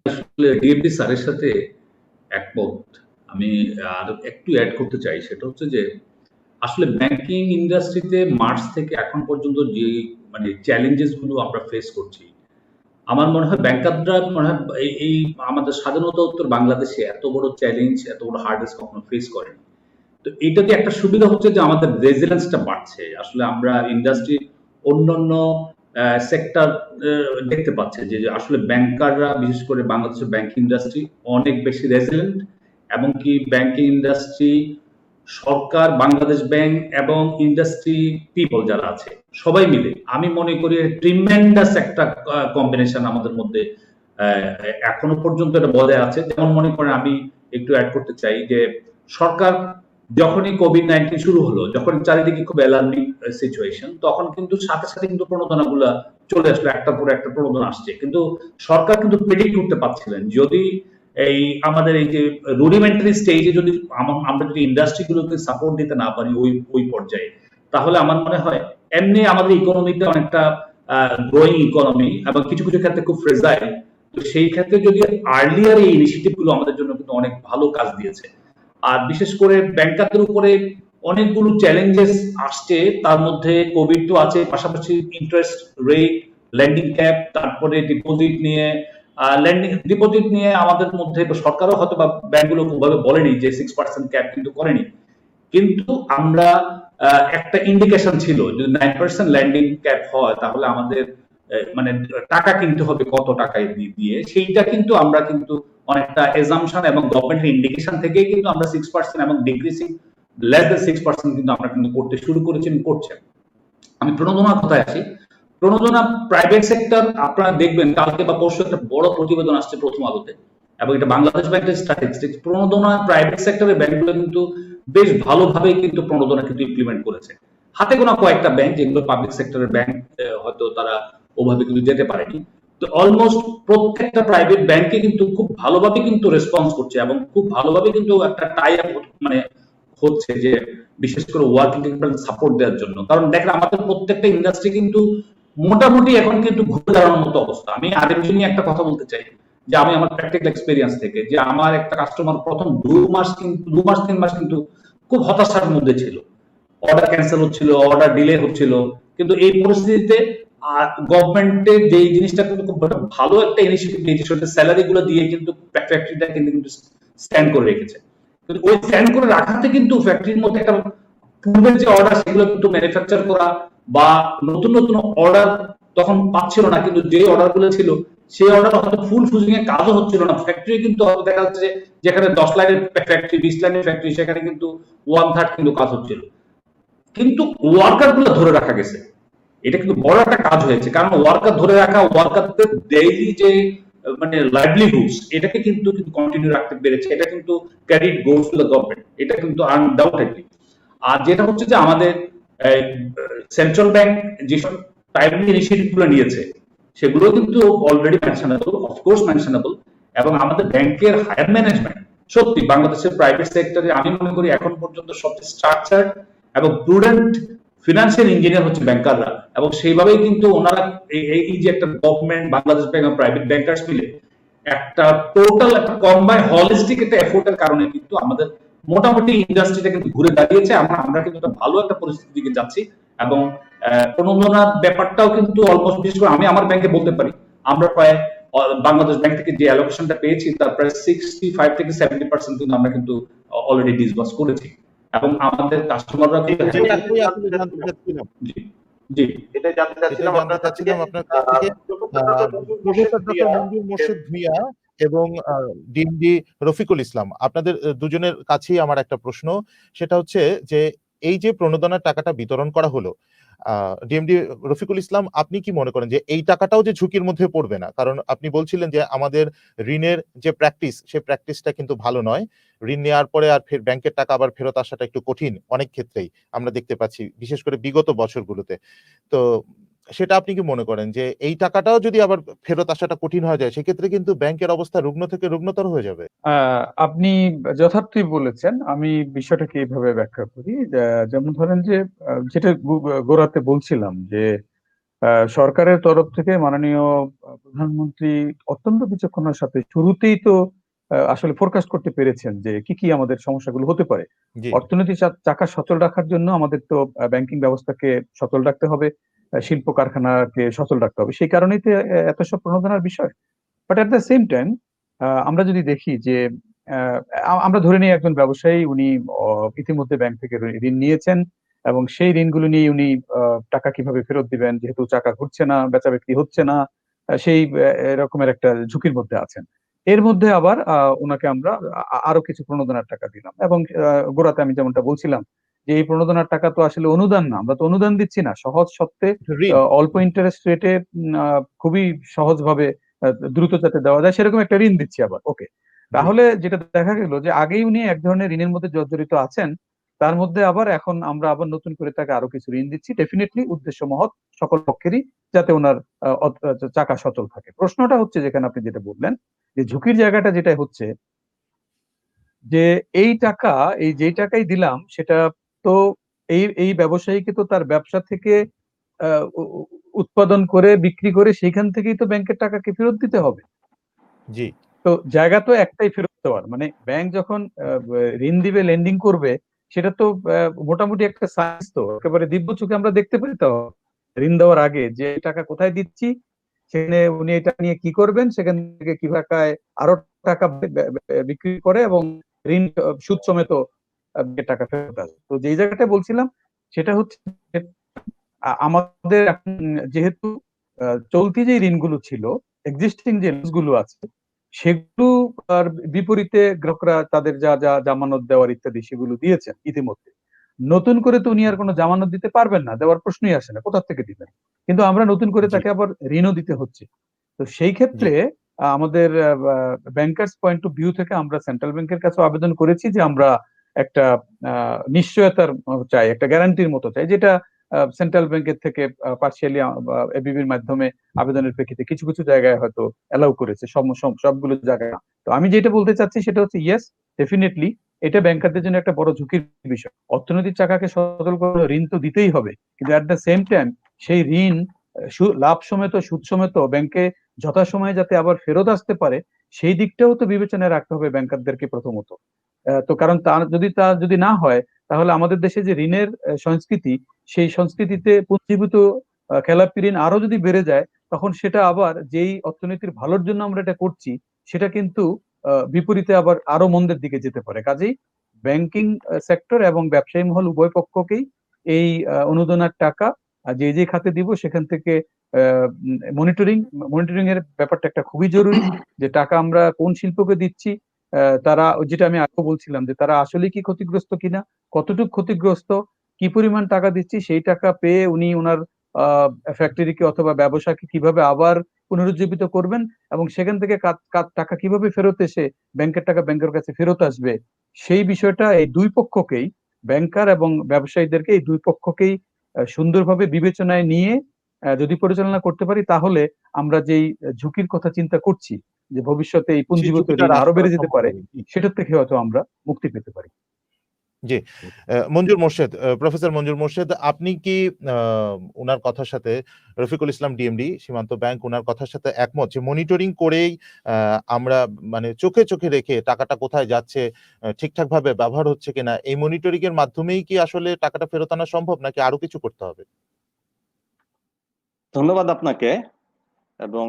আসলে ডিএমপি স্যারের সাথে একমত। আমি আর একটু অ্যাড করতে চাই, সেটা হচ্ছে যে আসলে ব্যাংকিং ইন্ডাস্ট্রিতে মার্চ থেকে এখন পর্যন্ত যে মানে চ্যালেঞ্জেস গুলো আমরা ফেস করছি, আমার মনে হয় ব্যাংকাররা মনে হয় এই আমাদের স্বাধীনতোত্তর বাংলাদেশে এত বড় চ্যালেঞ্জ, এত বড় হার্ডেস কখনো ফেস করেনি। তো এইটাতে একটা সুবিধা হচ্ছে যে আমাদের রেজিলেন্সটা বাড়ছে। আসলে আমরা ইন্ডাস্ট্রি অন্যান্য সেক্টর দেখতে পাচ্ছে যে আসলে ব্যাংকাররা, বিশেষ করে বাংলাদেশের ব্যাংকিং ইন্ডাস্ট্রি অনেক বেশি রেজিলেন্ট, এবং কি ব্যাংকিং ইন্ডাস্ট্রি, সরকার, বাংলাদেশ ব্যাংক এবং ইন্ডাস্ট্রি পিপল যারা আছে সবাই মিলে আমি মনে করি ট্রিমেন্ডাস একটা কম্বিনেশন আমাদের মধ্যে এখনো পর্যন্ত এটা বজায় আছে। যেমন মনে করেন, আমি একটু অ্যাড করতে চাই যে সরকার যখনই কোভিড-19 শুরু হলো, যখন চারিদিকে খুব অ্যালার্মিং সিচুয়েশন, তখন কিন্তু সাথে সাথে কিন্তু প্রণোদনাগুলো চলে আসলো, একটার পর একটা প্রণোদনা আসছে, কিন্তু সরকার কিন্তু প্রেডিক্ট করতে পারছিলেন যদি এই আমাদের এই যে রুডিমেন্টারি স্টেজে যদি আমরা যদি ইন্ডাস্ট্রিগুলোকে সাপোর্ট দিতে না পারি ওই পর্যায়ে, তাহলে আমার মনে হয় এমনি আমাদের ইকোনমিটা অনেকটা গ্রোয়িং ইকোনমি এবং কিছু কিছু ক্ষেত্রে খুব ফ্রেজাইল। তো সেই ক্ষেত্রে যদি আর্লিয়ার এই ইনিশিয়েটিভ গুলো আমাদের জন্য কিন্তু অনেক ভালো কাজ দিয়েছে। আর বিশেষ করে ব্যাংকারদের উপরে অনেকগুলো চ্যালেঞ্জেস আসছে, তার মধ্যে কোভিড তো আছে, পাশাপাশি ইন্টারেস্ট রেট, ল্যান্ডিং ক্যাপ, তারপরে ডিপোজিট নিয়ে ডিপোজিট নিয়ে আমাদের মধ্যে সরকারও হয়তো বা ব্যাংকগুলো ভাবে বলেনি যে 6% ক্যাপ কিন্তু করেনি, কিন্তু আমরা একটা ইন্ডিকেশন ছিল যদি 9% ল্যান্ডিং ক্যাপ হয় তাহলে আমাদের মানে টাকা কিনতে হবে কত টাকায় দিয়ে, সেইটা কিন্তু আমরা কিন্তু অনেকটা এজাম্পশন এবং গভর্নমেন্টের ইন্ডিকেশন থেকেই কিন্তু আমরা 6% এবং ডিক্রিজিং লেস দ্যান 6% কিন্তু আমরা কিন্তু করতে শুরু করেছি এবং করছেন। আমি প্রণোদনার কথায় আসি। প্রণোদনা প্রাইভেট সেক্টর, আপনারা দেখবেন কালকে বা পরশু একটা বড় প্রতিবেদন আসছে প্রথম আলোতে, এবং এটা বাংলাদেশ ব্যাংকের স্ট্যাটিস্টিক্স। প্রণোদনা প্রাইভেট সেক্টরের ব্যাংকগুলো কিন্তু বেশ ভালোভাবে কিন্তু প্রণোদনা কিন্তু ইমপ্লিমেন্ট করেছে। হাতে গোনা কয়েকটা ব্যাংক, যেগুলো পাবলিক সেক্টরের ব্যাংক, হয়তো তারা ওভাবে কিন্তু যেতে পারেনি। তো অলমোস্ট প্রত্যেকটা প্রাইভেট ব্যাংকে কিন্তু খুব ভালোভাবে কিন্তু রেসপন্স করছে এবং খুব ভালোভাবে কিন্তু একটা টাই আপ মানে হচ্ছে, যে বিশেষ করে ওয়ার্কিং ক্যাপিটাল সাপোর্ট দেওয়ার জন্য। কারণ দেখেন আমাদের প্রত্যেকটা ইন্ডাস্ট্রি কিন্তু মোটামুটি এখন কিন্তু ঘুরে দাঁড়ানোর মতো অবস্থা। আমি আরএমজি নিয়ে একটা কথা বলতে চাই, যে আমি আমার প্র্যাকটিক্যাল এক্সপেরিয়েন্স থেকে, যে আমার একটা কাস্টমার প্রথম 2 মাস 3 মাস কিন্তু খুব হতাশার মধ্যে ছিল, অর্ডার ক্যান্সেল হচ্ছিল, অর্ডার ডিলে হচ্ছিল। কিন্তু এই পরিস্থিতিতে গভর্নমেন্টের যে জিনিসটা কিন্তু খুব ভালো একটা ইনিশিয়েটিভ নিয়েছে, সেটা স্যালারি গুলো দিয়ে কিন্তু ফ্যাক্টরিটা কিন্তু স্ট্যান্ড করে রেখেছে। কিন্তু ওই স্ট্যান্ড করে রাখাতে কিন্তু ফ্যাক্টরির মধ্যে একটা পূর্বের যে অর্ডার সেগুলো কিন্তু ম্যানুফ্যাকচার করা বা নতুন নতুন অর্ডার তখন পাচ্ছিল না, কিন্তু যে অর্ডার গুলো ছিল সেই অর্ডার হয়তো ফুল ফিজিং এর কাজও হচ্ছিল না। ফ্যাক্টরি কিন্তু দেখা যাচ্ছে যেখানে 10 লাইনের ফ্যাক্টরি, 20 লাইনের ফ্যাক্টরি, সেখানে কিন্তু 1/3 কিন্তু কাজ হচ্ছিল, কিন্তু ওয়ার্কার গুলো ধরে রাখা গেছে। এটা কিন্তু বড় একটা কাজ হয়েছে, কারণ ওয়ার্কার ধরে রাখা, ওয়ার্কারদের ডেইলি যে মানে লাইভলিহুডস, এটাকে কিন্তু কন্টিনিউ রাখতে পেরেছে। এটা কিন্তু credit goes to the government, এটা কিন্তু আনডাউটেডলি। আর যেটা হচ্ছে যে আমাদের সেন্ট্রাল ব্যাংক যেসব টাইমলি ইনিশিয়েটিভ গুলো নিয়েছে সেগুলো কিন্তু অলরেডি মেনশনেবল, অফকোর্স মেনশনেবল। এবং আমাদের ব্যাংকের হায়ার ম্যানেজমেন্ট সত্যি বাংলাদেশের প্রাইভেট সেক্টরে আমি মনে করি এখন পর্যন্ত সবচেয়ে স্ট্রাকচার্ড এবং প্রুডেন্ট ফিনান্সিয়াল ইঞ্জিনিয়ার হচ্ছে ব্যাংকাররা, এবং সেইভাবেই কিন্তু ওনারা এই যে একটা government, Bangladesh bank, private bankers মিলে একটা টোটাল একটা কম্বাইন হলিস্টিক একটা এফোর্টের কারণে কিন্তু আমাদের মোটামুটি ইন্ডাস্ট্রিটা কিন্তু ঘুরে দাঁড়িয়েছে। আমরা কিন্তু একটা ভালো একটা পরিস্থিতির দিকে যাচ্ছি, এবং প্রণোদনার ব্যাপারটাও কিন্তু অলমোস্ট, বিশেষ করে আমি আমার ব্যাংকে বলতে পারি, আমরা প্রায় বাংলাদেশ ব্যাংক থেকে যে অ্যালোকেশনটা পেয়েছি তার প্রায় 65 থেকে 70% কিন্তু আমরা কিন্তু অলরেডি ডিসবার্স করেছি, এবং আমাদের কাস্টমাররা কিন্তু জি এটা জানতে চাচ্ছিলাম আপনার কাছ থেকে প্রফেসর ডক্টর মঞ্জুর মোর্শেদ ভূঁইয়া এবং ডিএমডি রফিকুল ইসলাম, আপনাদের দুজনের কাছেই আমার একটা প্রশ্ন। সেটা হচ্ছে যে এই যে প্রণোদনার টাকাটা বিতরণ করা হলো, ডিএমডি রফিকুল ইসলাম, আপনি কি মনে করেন যে এই টাকাটাও যে ঝুঁকির মধ্যে পড়বে না? কারণ আপনি বলছিলেন যে আমাদের ঋণের যে প্র্যাকটিস, সেই প্র্যাকটিসটা কিন্তু ভালো নয়। ঋণ নেওয়ার পরে আর ব্যাংকের টাকা আবার ফেরত আসাটা একটু কঠিন অনেক ক্ষেত্রেই আমরা দেখতে পাচ্ছি, বিশেষ করে বিগত বছরগুলোতে। তো সেটা আপনি কি মনে করেন যে এই টাকাটাও যদি আবার ফেরত আসাটা কঠিন হয়ে যায়, সেক্ষেত্রে কিন্তু ব্যাংকের অবস্থা রুগ্ন থেকে রুগ্নতর হয়ে যাবে? আপনি যথার্থই বলেছেন। আমি বিষয়টাকে এইভাবে ব্যাখ্যা করি, যেমন ধরেন যে যেটা গোড়াতে বলছিলাম যে সরকারের তরফ থেকে মাননীয় প্রধানমন্ত্রী অত্যন্ত বিচক্ষণতার সাথে শুরুতেই তো আসলে ফোরকাস্ট করতে পেরেছেন যে কি কি আমাদের সমস্যাগুলো হতে পারে। জি, অর্থনীতি চাকা সচল রাখার জন্য আমাদের তো ব্যাংকিং ব্যবস্থাকে সচল রাখতে হবে, শিল্প কারখানাকে সচল রাখতে হবে। সেই কারণেই তো এত সব প্রণোদনার বিষয়। But at the same time আমরা যদি দেখি যে আমরা ধরে নিই একজন ব্যবসায়ী, উনি ইতিমধ্যে ব্যাংক থেকে ঋণ নিয়েছেন এবং সেই ঋণগুলো নিয়ে উনি টাকা কিভাবে ফেরত দিবেন, যেহেতু চাকা ঘুরছে না, বেচা বিক্রি হচ্ছে না, সেই এরকমের একটা ঝুঁকির মধ্যে আছেন। এর মধ্যে আবার ওনাকে আমরা আরো কিছু প্রণোদনার টাকা দিলাম এবং গোড়াতে আমি যেমনটা বলছিলাম যে এই প্রণোদনার টাকা তো আসলে অনুদান না, আমরা তো অনুদান দিচ্ছি না, সহজ শর্তে ঋণ। অল্প ইন্টারেস্ট রেটে খুবই সহজভাবে দ্রুত যাতে দেওয়া যায় সেরকম একটা ঋণ দিচ্ছি আবার। ওকে, জি, তাহলে যেটা দেখা গেল যে আগেই উনি এক ধরনের ঋণের মধ্যে জর্জরিত আছেন, তার মধ্যে আবার এখন আমরা আবার নতুন করে তাকে আরো কিছু ঋণ দিচ্ছি। ডেফিনেটলি উদ্দেশ্য মহৎ সকল পক্ষেরই, যাতে ওনার চাকা সচল থাকে। প্রশ্নটা হচ্ছে যেখানে আপনি যেটা বললেন যে ঝুঁকির জায়গাটা যেটা হচ্ছে যে এই টাকা, এই যেই টাকাই দিলাম সেটা তো এই এই ব্যবসায়ীকে তো তার ব্যবসা থেকে উৎপাদন করে বিক্রি করে সেইখান থেকেই তো ব্যাংকের টাকাকে ফেরত দিতে হবে। জি, তো জায়গা তো একটাই ফেরত দেওয়ার, মানে ব্যাংক যখন ঋণ দিবে, লেন্ডিং করবে, সেটা তো মোটামুটি একটা সায়েন্স, তো একেবারে দিব্য চোখে আমরা দেখতে পারি তো ঋণ দেওয়ার আগে যে টাকা কোথায় দিচ্ছি, সেখানে উনি এটা নিয়ে কি করবেন, সেখান থেকে কিভাবে টাকায় আরো টাকা বিক্রি করে এবং ঋণ সুদ সমেত টাকা ফেরত আসবে। তো যেই জায়গাটা বলছিলাম সেটা হচ্ছে যে, আমাদের এখন যেহেতু চলতি যে ঋণগুলো ছিল, এক্সিস্টিং যে লোনগুলো আছে, সেগুলো আর বিপরীতে গ্রাহকরা তাদের যা যা জামানত দেওয়ার ইত্যাদি সেগুলো দিয়েছেন ইতিমধ্যে। নতুন করে তো উনি আর কোনো জামানত দিতে পারবেন না, দেওয়ার প্রশ্নই আসে না, কোথা থেকে দিবেন। কিন্তু আমরা নতুন করে জি, তাকে আবার ঋণও দিতে হচ্ছে। তো সেই জি, ক্ষেত্রে আমাদের ব্যাংকার্স পয়েন্ট অফ ভিউ থেকে আমরা সেন্ট্রাল ব্যাংকের কাছে আবেদন করেছি যে আমরা একটা নিশ্চয়তার চাই, একটা গ্যারান্টির মতো চাই, যেটা সেন্ট্রাল ব্যাংকের থেকে পার্সিয়ালি এবিবির মাধ্যমে আবেদনের প্রেক্ষিতে কিছু কিছু জায়গায় হয়তো অ্যালাউ করেছে, সবগুলো জায়গায় না। তো আমি যেটা বলতে চাচ্ছি সেটা হচ্ছে ইয়েস, ডেফিনেটলি এটা ব্যাংকারদের জন্য একটা বড় ঝুঁকির বিষয়। অর্থনৈতিক চাকাকে সচল করে ঋণ তো দিতেই হবে, কিন্তু অ্যাট দ্য সেম টাইম সেই ঋণ লাভ সমেত সুদ সমেত ব্যাংকে যথাসময়ে যাতে আবার ফেরত আসতে পারে, সেই দিকটাও তো বিবেচনায় রাখতে হবে ব্যাংকারদেরকে প্রথমত। তো কারণ তা যদি না হয়, তাহলে আমাদের দেশে যে ঋণের সংস্কৃতি, সেই সংস্কৃতিতে পুঞ্জীভূত খেলাপি ঋণ আরো যদি বেড়ে যায়, তখন সেটা আবার যেই অর্থনীতির ভালোর জন্য আমরা এটা করছি, সেটা কিন্তু বিপরীতে আবার আরো মন্দের দিকে যেতে পারে। কাজেই ব্যাংকিং সেক্টর এবং ব্যবসায়ী মহল উভয় পক্ষকেই এই অনুদানের টাকা যে যে খাতে দিব সেখান থেকে মনিটরিং মনিটরিং এর ব্যাপারটা একটা খুবই জরুরি, যে টাকা আমরা কোন শিল্পকে দিচ্ছি, তারা যেটা আমি আগে বলছিলাম যে তারা আসলে কি ক্ষতিগ্রস্ত কিনা, কতটুকু ক্ষতিগ্রস্ত, কি পরিমাণ টাকা দিচ্ছি, সেই টাকা পেয়ে উনি ওনার ফ্যাক্টরিকে অথবা ব্যবসাকে কিভাবে আবার পুনরুজ্জীবিত করবেন এবং সেখান থেকে টাকা কিভাবে ফেরত এসে ব্যাংকের টাকা ব্যাংকের কাছে ফেরত আসবে, সেই বিষয়টা এই দুই পক্ষকেই, ব্যাংকার এবং ব্যবসায়ীদেরকে এই দুই পক্ষকেই সুন্দরভাবে বিবেচনায় নিয়ে যদি পরিচালনা করতে পারি, তাহলে আমরা যেই ঝুঁকির কথা চিন্তা করছি যে ভবিষ্যতে এই সেই পুঞ্জীভূত ঝুঁকিটা ঋণ হ্রাস আরো করা বেড়ে যেতে সম্ভব পারে, হবে। জি, সেটার থেকে হয়তো আমরা মুক্তি পেতে পারি। জি। মঞ্জুর মোর্শেদ, প্রফেসর মঞ্জুর মোর্শেদ, আপনি কি আ উনার কথার সাথে, রফিকুল ইসলাম ডিএমডি, সীমান্ত ব্যাংক, উনার কথার সাথে একমত যে মনিটরিং করেই আ আমরা মানে চোখে, চোখে রেখে টাকাটা কোথায় যাচ্ছে, ঠিকঠাকভাবে ব্যবহার হচ্ছে কিনা, এই মনিটরিং এর মাধ্যমেই কি আসলে টাকাটা ফেরত আনা সম্ভব নাকি আরো কিছু করতে হবে? ধন্যবাদ আপনাকে এবং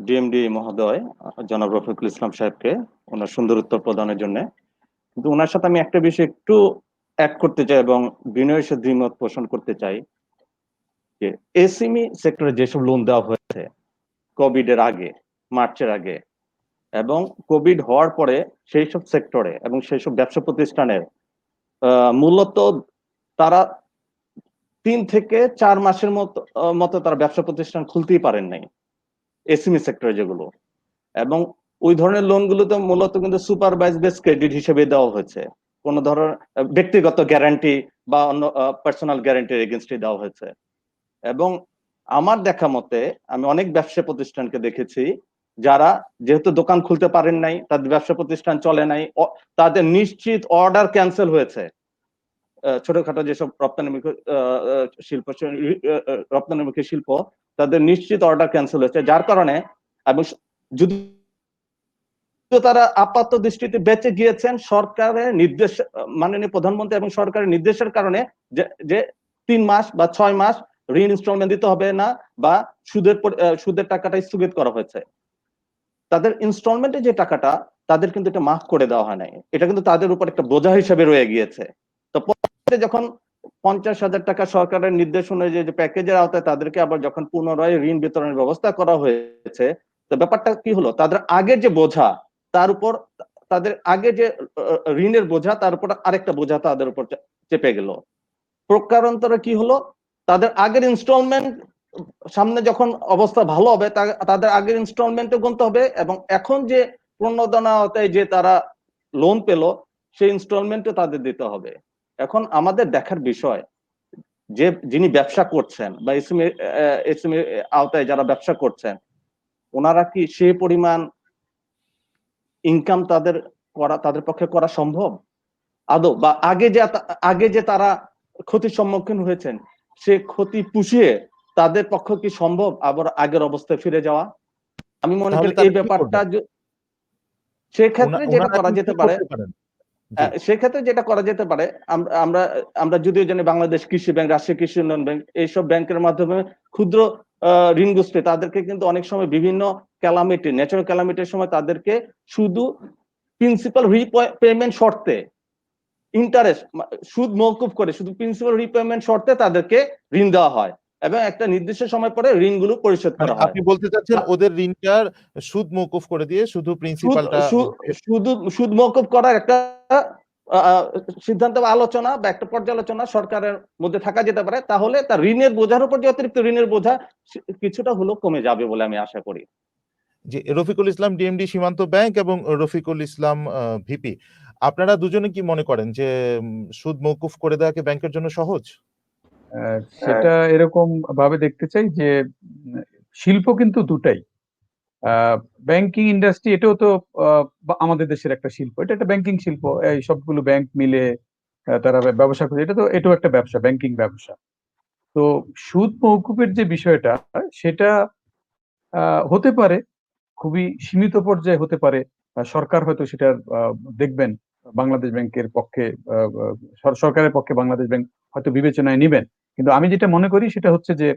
ডিএমডি মহোদয় জনাব রফিকুল ইসলাম সাহেবকে ওনার সুন্দর উত্তর প্রদানের জন্য। কিন্তু ওনার সাথে আমি একটা বিষয় একটু অ্যাড করতে চাই এবং বিনয়ের সাথে দ্বিমত পোষণ করতে চাই যে এসএমই সেক্টরে যেসব লোন দেওয়া হয়েছে কোভিড এর আগে, মার্চের আগে এবং কোভিড হওয়ার পরে সেই সব সেক্টরে এবং সেই সব ব্যবসা প্রতিষ্ঠানের মূলত তারা 3 থেকে 4 মাসের মতো তারা ব্যবসা প্রতিষ্ঠান খুলতেই পারেন নাই, এসএমই সেক্টরে যেগুলো। এবং ওই ধরনের লোনগুলোতে মূলত কিন্তু সুপারভাইজ বেস ক্রেডিট হিসেবে দেওয়া হয়েছে, কোন ধরনের ব্যক্তিগত গ্যারান্টি বা অন্য পার্সোনাল গ্যারান্টির এগেনস্টে দেওয়া হয়েছে। এবং আমার দেখা মতে আমি অনেক ব্যবসা প্রতিষ্ঠানকে দেখেছি যারা যেহেতু দোকান খুলতে পারেন নাই, তাদের ব্যবসা প্রতিষ্ঠান চলে নাই, তাদের নিশ্চিত অর্ডার ক্যান্সেল হয়েছে। ছোটখাটো যেসব রপ্তানিমুখী শিল্প, রপ্তানিমুখী শিল্প, তাদের নিশ্চিত অর্ডার ক্যান্সেল হয়েছে, যার কারণে এবং যদি তারা আপাত দৃষ্টিতে বেঁচে গিয়েছেন সরকারের নির্দেশ, মাননীয় প্রধানমন্ত্রী এবং সরকারের নির্দেশের কারণে, যে 3 মাস বা 6 মাস ঋণ ইনস্টলমেন্ট দিতে হবে না, বা সুদের টাকাটা স্থগিত করা হয়েছে। তাদের ইনস্টলমেন্টে যে টাকাটা, তাদের কিন্তু এটা মাফ করে দেওয়া হয় নাই, এটা কিন্তু তাদের উপর একটা বোঝা হিসেবে রয়ে গিয়েছে। তো যখন 50,000 টাকা সরকারের নির্দেশ অনুযায়ী যে প্যাকেজের আওতায় তাদেরকে আবার যখন পুনরায় ঋণ বিতরণের ব্যবস্থা করা হয়েছে, তো ব্যাপারটা কি হলো, তাদের আগের যে বোঝা, তার উপর তাদের আগে যে ঋণের বোঝা, তার উপর আরেকটা বোঝা তাদের উপর চেপে গেল। প্রকারান্তরে কি হলো, তাদের আগের ইনস্টলমেন্ট, সামনে যখন অবস্থা ভালো হবে তাদের আগের ইনস্টলমেন্টও গুনতে হবে, এবং এখন যে প্রণোদনা আওতায় যে তারা লোন পেল সেই ইনস্টলমেন্টও তাদের দিতে হবে। এখন আমাদের দেখার বিষয়, যে যিনি ব্যবসা করছেন বা এসএমই আওতায় যারা ব্যবসা করছেন, ওনারা কি সে পরিমাণ ইনকাম তাদের পক্ষে করা সম্ভব আদৌ, বা আগে যে তারা ক্ষতির সম্মুখীন হয়েছেন, সে ক্ষতি পুষিয়ে তাদের পক্ষে কি সম্ভব আবার আগের অবস্থায় ফিরে যাওয়া? আমি মনে করি এই ব্যাপারটা সেক্ষেত্রে যেটা করা যেতে পারে, সেক্ষেত্রে যেটা করা যেতে পারে, আমরা যদিও জানি বাংলাদেশ কৃষি ব্যাংক, রাষ্ট্রীয় কৃষি উন্নয়ন ব্যাংক, এইসব ব্যাংকের মাধ্যমে ক্ষুদ্র ঋণ গোষ্ঠী, তাদেরকে কিন্তু অনেক সময় বিভিন্ন ক্যালামিটি, ন্যাচারাল ক্যালামিটির সময় তাদেরকে শুধু প্রিন্সিপাল রিপেমেন্ট শর্তে, ইন্টারেস্ট সুদ মওকুফ করে শুধু প্রিন্সিপাল রিপেমেন্ট শর্তে তাদেরকে ঋণ দেওয়া হয়, এবং একটা নির্দিষ্ট সময় পরে ঋণগুলো পরিশোধ করা হয়। আপনি বলতে চাচ্ছেন ওদের ঋণটার সুদ মওকুফ করে দিয়ে শুধু প্রিন্সিপালটা, শুধু সুদ মওকুফ করার একটা সিদ্ধান্ত বা আলোচনা বা একটা পর্যালোচনা সরকারের মধ্যে থাকা যেতে পারে, তাহলে তার ঋণের বোঝার উপর যে অতিরিক্ত ঋণের বোঝা কিছুটা হলেও কমে যাবে বলে আমি আশা করি। যে রফিকুল ইসলাম ডিএমডি সীমান্ত ব্যাংক এবং রফিকুল ইসলাম ভিপি, আপনারা দুজনে কি মনে করেন যে সুদ মওকুফ করে দেওয়া কি ব্যাংকের জন্য সহজ? সেটা এরকম ভাবে দেখতে চাই যে শিল্প কিন্তু দুটাই। ব্যাংকিং ইন্ডাস্ট্রি এটাও তো আমাদের দেশের একটা শিল্প, এটা একটা ব্যাংকিং শিল্প। এই সবগুলো ব্যাংক মিলে তারা ব্যবসা করে, এটাও একটা ব্যবসা, ব্যাংকিং ব্যবসা। তো সুদ মওকুফের যে বিষয়টা, সেটা হতে পারে খুবই সীমিত পর্যায়ে হতে পারে। সরকার হয়তো সেটা দেখবেন, বাংলাদেশ ব্যাংকের পক্ষে, সরকারের পক্ষে বাংলাদেশ ব্যাংক হয়তো বিবেচনায় নিবেন। কিন্তু আমি যেটা মনে করি সেটা হচ্ছে যে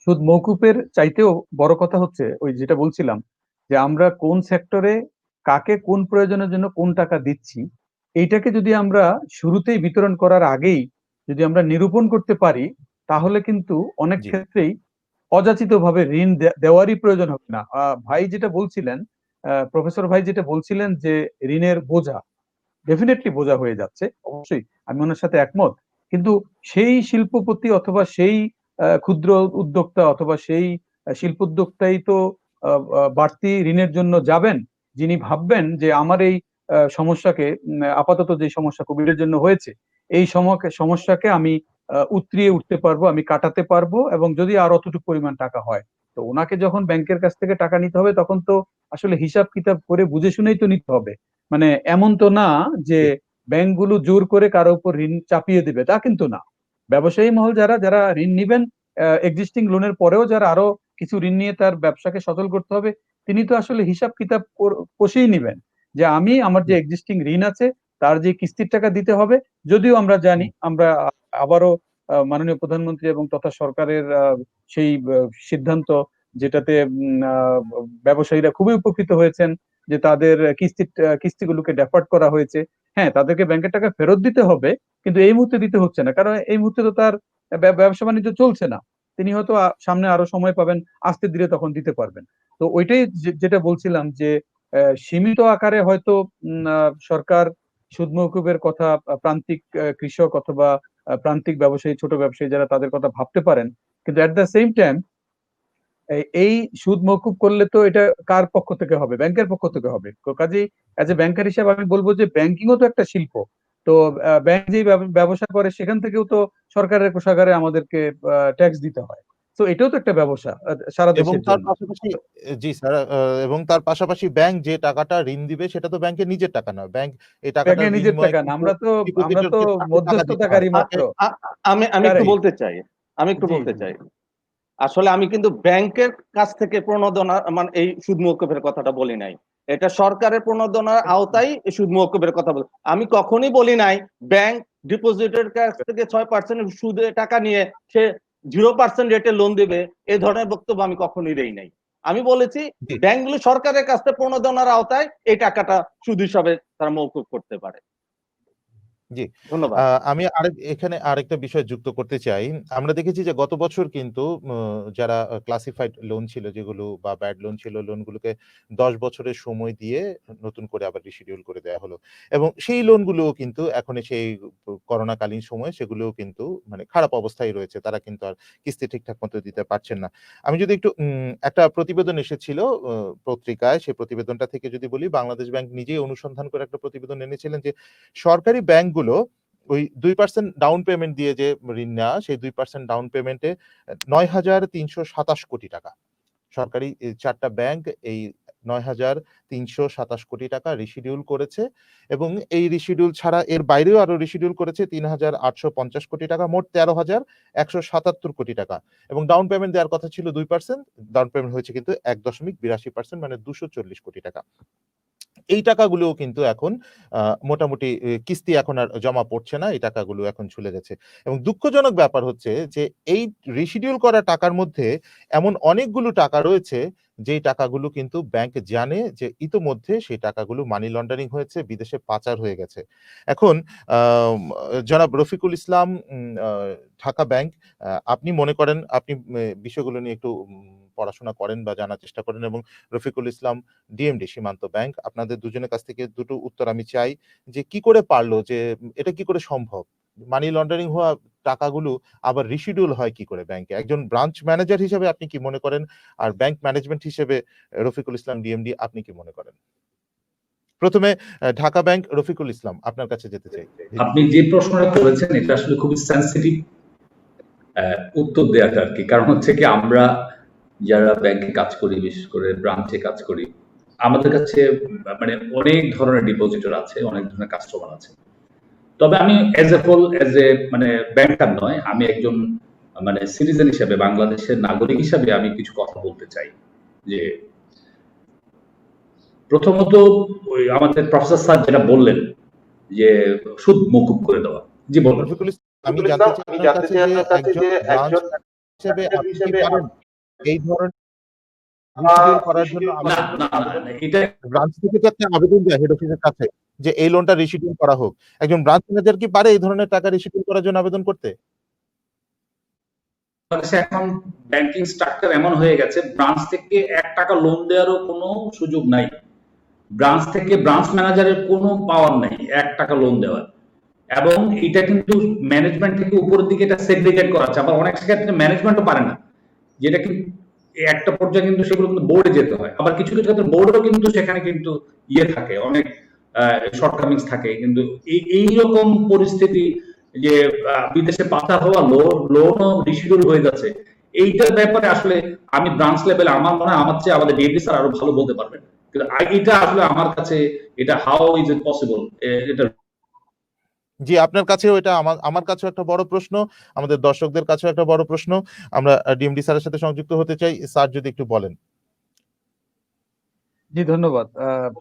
সুদ মওকুফের চাইতেও বড় কথা হচ্ছে ওই যেটা বলছিলাম, যে আমরা কোন সেক্টরে কাকে কোন প্রয়োজনের জন্য কোন টাকা দিচ্ছি, এইটাকে যদি আমরা শুরুতেই বিতরণ করার আগেই যদি আমরা নিরূপণ করতে পারি, তাহলে কিন্তু অনেক ক্ষেত্রেই অযাচিতভাবে ঋণ দেওয়ারই প্রয়োজন হবে না। ভাই যেটা বলছিলেন, প্রফেসর ভাই যেটা বলছিলেন যে ঋণের বোঝা ডেফিনেটলি বোঝা হয়ে যাচ্ছে, অবশ্যই আমি ওনার সাথে একমত। কিন্তু সেই শিল্পপতি অথবা সেই ক্ষুদ্র উদ্যোক্তা অথবা সেই শিল্পোদ্যোক্তাই তো বাড়তি ঋণের জন্য যাবেন, যিনি ভাববেন যে আমার এই সমস্যাকে, আপাতত যে সমস্যা কোভিডের জন্য হয়েছে, এই সমস্যাকে আমি উতরিয়ে উঠতে পারবো, আমি কাটাতে পারবো, এবং যদি আর অতটুকু পরিমাণ টাকা হয়, তো ওনাকে যখন ব্যাংকের কাছ থেকে টাকা নিতে হবে তখন তো আসলে হিসাব কিতাব করে বুঝে শুনেই তো নিতে হবে। মানে এমন তো না যে ব্যাংকগুলো জোর করে কারো উপর ঋণ চাপিয়ে দিবে, তা কিন্তু না। ব্যবসায়ী মহল যারা ঋণ নিবেন, এক্সিস্টিং লোনের পরেও যারা আরো কিছু ঋণ নিয়ে তার ব্যবসাকে সচল করতে হবে, তিনি তো আসলে হিসাব কিতাব কষেই নিবেন যে আমি আমার যে এক্সিস্টিং ঋণ আছে তার যে কিস্তির টাকা দিতে হবে। যদিও আমরা জানি, আমরা আবারও মাননীয় প্রধানমন্ত্রী এবং তথা সরকারের সেই সিদ্ধান্ত, যেটাতে ব্যবসায়ীরা খুবই উপকৃত হয়েছেন, যে তাদের কিস্তিগুলোকে ডেফার্ড করা হয়েছে। হ্যাঁ, তাদেরকে ব্যাংকের টাকা ফেরত দিতে হবে, কিন্তু এই মুহূর্তে দিতে হচ্ছে না, কারণ এই মুহূর্তে তো তার ব্যবসা বাণিজ্য চলছে না। তিনি হয়তো সামনে আরো সময় পাবেন, আস্তে ধীরে তখন দিতে পারবেন। তো ওইটাই যেটা বলছিলাম যে সীমিত আকারে হয়তো সরকার সুদ মওকুফের কথা প্রান্তিক কৃষক অথবা প্রান্তিক ব্যবসায়ী, ছোট ব্যবসায়ী যারা, তাদের কথা ভাবতে পারেন। কিন্তু এট দ্য সেম টাইম এই সুদ মওকুফ করলে তো এটা কার পক্ষ থেকে হবে? ব্যাংকের পক্ষ থেকে হবে। কাজেই অ্যাজ এ ব্যাংকার হিসেবে আমি বলবো যে ব্যাংকিংও তো একটা শিল্প। তো ব্যাংক যেই ব্যবসা করে সেখান থেকেও তো সরকারের কোষাগারে আমাদেরকে ট্যাক্স দিতে হয়। তো এটাও তো একটা ব্যবসা সারা এবং দেশের তার জন্য। পাশাপাশি, জি স্যার, এবং তার পাশাপাশি ব্যাংক যে টাকাটা ঋণ দিবে সেটা তো ব্যাংকের নিজের টাকা না। ব্যাংক এই টাকাটার ব্যাংকের নিজের বিনিময়ে টাকা না, কিন্তু আমরা তো ডিপোজিটরদের কাছে টাকা দিতে হয়। মধ্যস্থতাকারী মাত্র। আমি একটু বলতে চাই, জি জি। আসলে আমি কিন্তু ব্যাংকের কাছ থেকে প্রণোদনা মানে এই সুদ মওকুফের কথাটা বলি নাই। এটা সরকারের প্রণোদনার আওতায় এই সুদ মওকুফের কথা বলি। আমি কখনোই বলি নাই ব্যাংক ডিপোজিটের কাছ থেকে 6% সুদে টাকা নিয়ে সে 0% রেটে লোন দেবে, এই ধরনের বক্তব্য আমি কখনোই দেই নাই। আমি বলেছি জি। ব্যাংকগুলো সরকারের কাছ থেকে প্রণোদনার আওতায় এই টাকাটা সুদ হিসাবে তারা মওকুফ করতে পারে। জি। ধন্যবাদ। আমি এখানে আরেকটা বিষয় যুক্ত করতে চাই। আমরা দেখেছি যে গত বছর কিন্তু যারা ক্লাসিফাইড লোন ছিল যেগুলো বা ব্যাড লোন ছিল, লোনগুলোকে ১০ বছরের সময় দিয়ে নতুন করে আবার রিশিডিউল করে দেয়া হলো। এবং সেই লোনগুলোও কিন্তু এখন সেই করোনাকালীন সময়ে সেগুলোও কিন্তু মানে খারাপ অবস্থায় রয়েছে। তারা কিন্তু আর কিস্তি ঠিকঠাক মতো দিতে পারছেন না। আমি যদি একটু একটা প্রতিবেদন এসেছিল পত্রিকায়, সেই প্রতিবেদনটা থেকে যদি বলি, বাংলাদেশ ব্যাংক নিজেই অনুসন্ধান করে একটা প্রতিবেদন এনেছিলেন যে সরকারি ব্যাংকগুলো ওই ২% ডাউন পেমেন্ট দিয়ে যে ঋণ নেওয়া, সেই ২% ডাউন পেমেন্টে ৯,৩২৭ কোটি টাকা। সরকারি ৪ টা ব্যাংক এই ৯,৩২৭ কোটি টাকা রিশিডিউল করেছে এবং এই রিশিডিউল ছাড়া এর বাইরেও আরো রিশিডিউল করেছে ৩,৮৫০ কোটি টাকা, মোট ১৩,১৭৭ কোটি টাকা। এবং ডাউন পেমেন্ট দেওয়ার কথা ছিল ২%, ডাউন পেমেন্ট হয়েছে কিন্তু ১.৮২% মানে ২৪০ কোটি টাকা। এই টাকাগুলোও কিন্তু এখন মোটামুটি কিস্তি এখন আর জমা পড়ছে না। এই টাকাগুলো এখন ঝুলে গেছে। এবং দুঃখজনক ব্যাপার হচ্ছে যে এই রিশিডিউল করা টাকার মধ্যে এমন অনেকগুলো টাকা রয়েছে যেই টাকাগুলো কিন্তু ব্যাংক জানে যে ইতোমধ্যে সেই টাকাগুলো মানি লন্ডারিং হয়েছে, বিদেশে পাচার হয়ে গেছে। এখন আম জনাব রফিকুল ইসলাম, ঢাকা ব্যাংক, আপনি মনে করেন আপনি বিষয়গুলো নিয়ে একটু পড়াশোনা করেন বা জানার চেষ্টা করেন এবং রফিকুল ইসলাম ডিএমডি সীমান্ত ব্যাংক, আপনাদের দুজনের কাছ থেকে দুটো উত্তর আমি চাই যে কি করে পারলো, যে এটা কি করে সম্ভব? মানি লন্ডারিং হওয়া টাকাগুলো আবার রিশিডিউল হয় কি করে ব্যাংকে? একজন ব্রাঞ্চ ম্যানেজার হিসেবে আপনি কি মনে করেন? আর ব্যাংক ম্যানেজমেন্ট হিসেবে রফিকুল ইসলাম ডিএমডি আপনি কি মনে করেন? প্রথমে ঢাকা ব্যাংক রফিকুল ইসলাম আপনার কাছে যেতে চাই। আপনি যে প্রশ্নটা করেছেন এটা আসলে খুবই সেনসিটিভ উত্তর দেওয়াটা আর কি। কারণ হচ্ছে কি, আমরা যারা ব্যাংকে কাজ করি, বিশেষ করে ব্রাঞ্চে কাজ করি, আমাদের কাছে মানে অনেক ধরনের ডিপোজিটর আছে, অনেক ধরনের কাস্টমার আছে। তবে আমি এজ এ মানে ব্যাংকার নয়, আমি একজন মানে সিটিজেন হিসেবে, বাংলাদেশের নাগরিক হিসেবে আমি কিছু কথা বলতে চাই। যে প্রথমত ওই আমাদের প্রফেসর স্যার যেটা বললেন যে সুদ মওকুফ করে দেওয়া। জি বলুন। রফিকুল ইসলাম, আমি জানতে চাই আপনার কাছে যে একজন ব্রাঞ্চ হিসেবে আপনি কি পারেন এই ধরনের রিশিডিউল করার জন্য না, আবেদন না, করতে? না, না, এটা ব্রাঞ্চ থেকে তো একটা আবেদন যায় হেড অফিসের কাছে যে এই লোনটা রিশিডিউল করা হোক। একজন ব্রাঞ্চ ম্যানেজার কি পারে এই ধরনের টাকা রিশিডিউল করার জন্য আবেদন করতে? বাংলাদেশে এখন ব্যাংকিং স্ট্রাকচার এমন হয়ে গেছে, ব্রাঞ্চ থেকে ৳১ লোন দেওয়ারও কোনো সুযোগ নাই। ব্রাঞ্চ থেকে ব্রাঞ্চ ম্যানেজারের কোনো পাওয়ার নাই ৳১ লোন দেওয়ার। এবং এটা কিন্তু ম্যানেজমেন্ট থেকে উপরের দিকে এটা সেগ্রিগেট করা আছে। আবার অনেক ক্ষেত্রে ম্যানেজমেন্টও পারে না। যেটা কিন্তু একটা পর্যায়ে কিন্তু সেগুলো কিন্তু বোর্ডে যেতে হয়। আবার কিছু ক্ষেত্রে বোর্ডেরও কিন্তু সেখানে কিন্তু থাকে, অনেক শর্টকামিংস থাকে। কিন্তু এইরকম পরিস্থিতি যে বিদেশে পাচার হওয়া লোনও রিশিডিউল হয়ে যাচ্ছে, এইটার ব্যাপারে আসলে আমি ব্রাঞ্চ লেভেলে আমার মনে হয় আমার চেয়ে আমাদের ডিএমডি স্যার আরো ভালো বলতে পারবেন। কিন্তু এটা আসলে আমার কাছে এটা হাউ ইজ ইট পসিবল, এটা জি, আপনার কাছেও এটা আমার কাছেও একটা বড় প্রশ্ন, আমাদের দর্শকদের কাছেও একটা বড় প্রশ্ন। আমরা ডিএমডি স্যারের সাথে সংযুক্ত হতে চাই। স্যার যদি একটু বলেন। জি, ধন্যবাদ।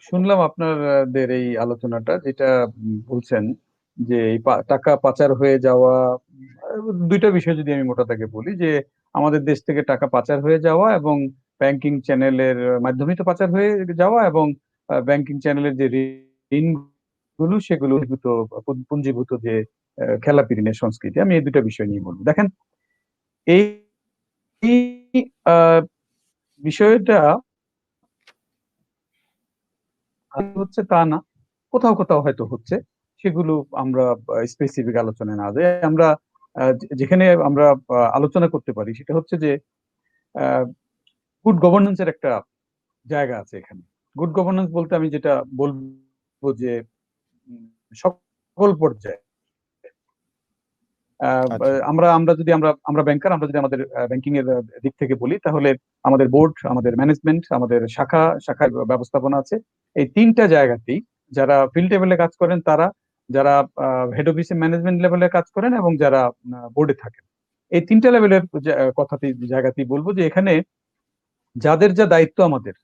শুনলাম আপনাদের এই আলোচনাটা, যেটা বলছেন যে এই টাকা পাচার হয়ে যাওয়া, দুইটা বিষয় যদি আমি মোটা দাগে বলি, যে আমাদের দেশ থেকে টাকা পাচার হয়ে যাওয়া এবং ব্যাংকিং চ্যানেলের মাধ্যমে তো পাচার হয়ে যাওয়া, এবং ব্যাংকিং চ্যানেলের যে ঋণগুলো সেগুলো পুঞ্জীভূত যে খেলাপি ঋণের সংস্কৃতি, আমি এই দুটা বিষয় নিয়ে বলবো। দেখেন, এই আহ, বিষয়টা হচ্ছে তা না, কোথাও কোথাও হয়তো হচ্ছে, সেগুলো আমরা স্পেসিফিক আলোচনায় না যায়। আমরা যেখানে আমরা আলোচনা করতে পারি সেটা হচ্ছে যে গুড গভর্নেন্সের একটা জায়গা আছে এখানে। গুড গভর্নেন্স বলতে আমি যেটা বলবো যে সকল পর্যায়ে আচ্ছা। আমরা যদি আমরা ব্যাংকার, আমরা যদি আমাদের ব্যাংকিং এর দিক থেকে বলি, তাহলে আমাদের বোর্ড, আমাদের ম্যানেজমেন্ট, আমাদের শাখার ব্যবস্থাপনা আছে। এই তিনটা জায়গাতেই যারা ফিল্ড লেভেলে কাজ করেন তারা, যারা হেড অফিসে ম্যানেজমেন্ট লেভেলে কাজ করেন এবং যারা বোর্ডে থাকেন, এই 3টা লেভেলের জায়গাতেই বলবো যে এখানে যাদের যা দায়িত্ব আমাদের,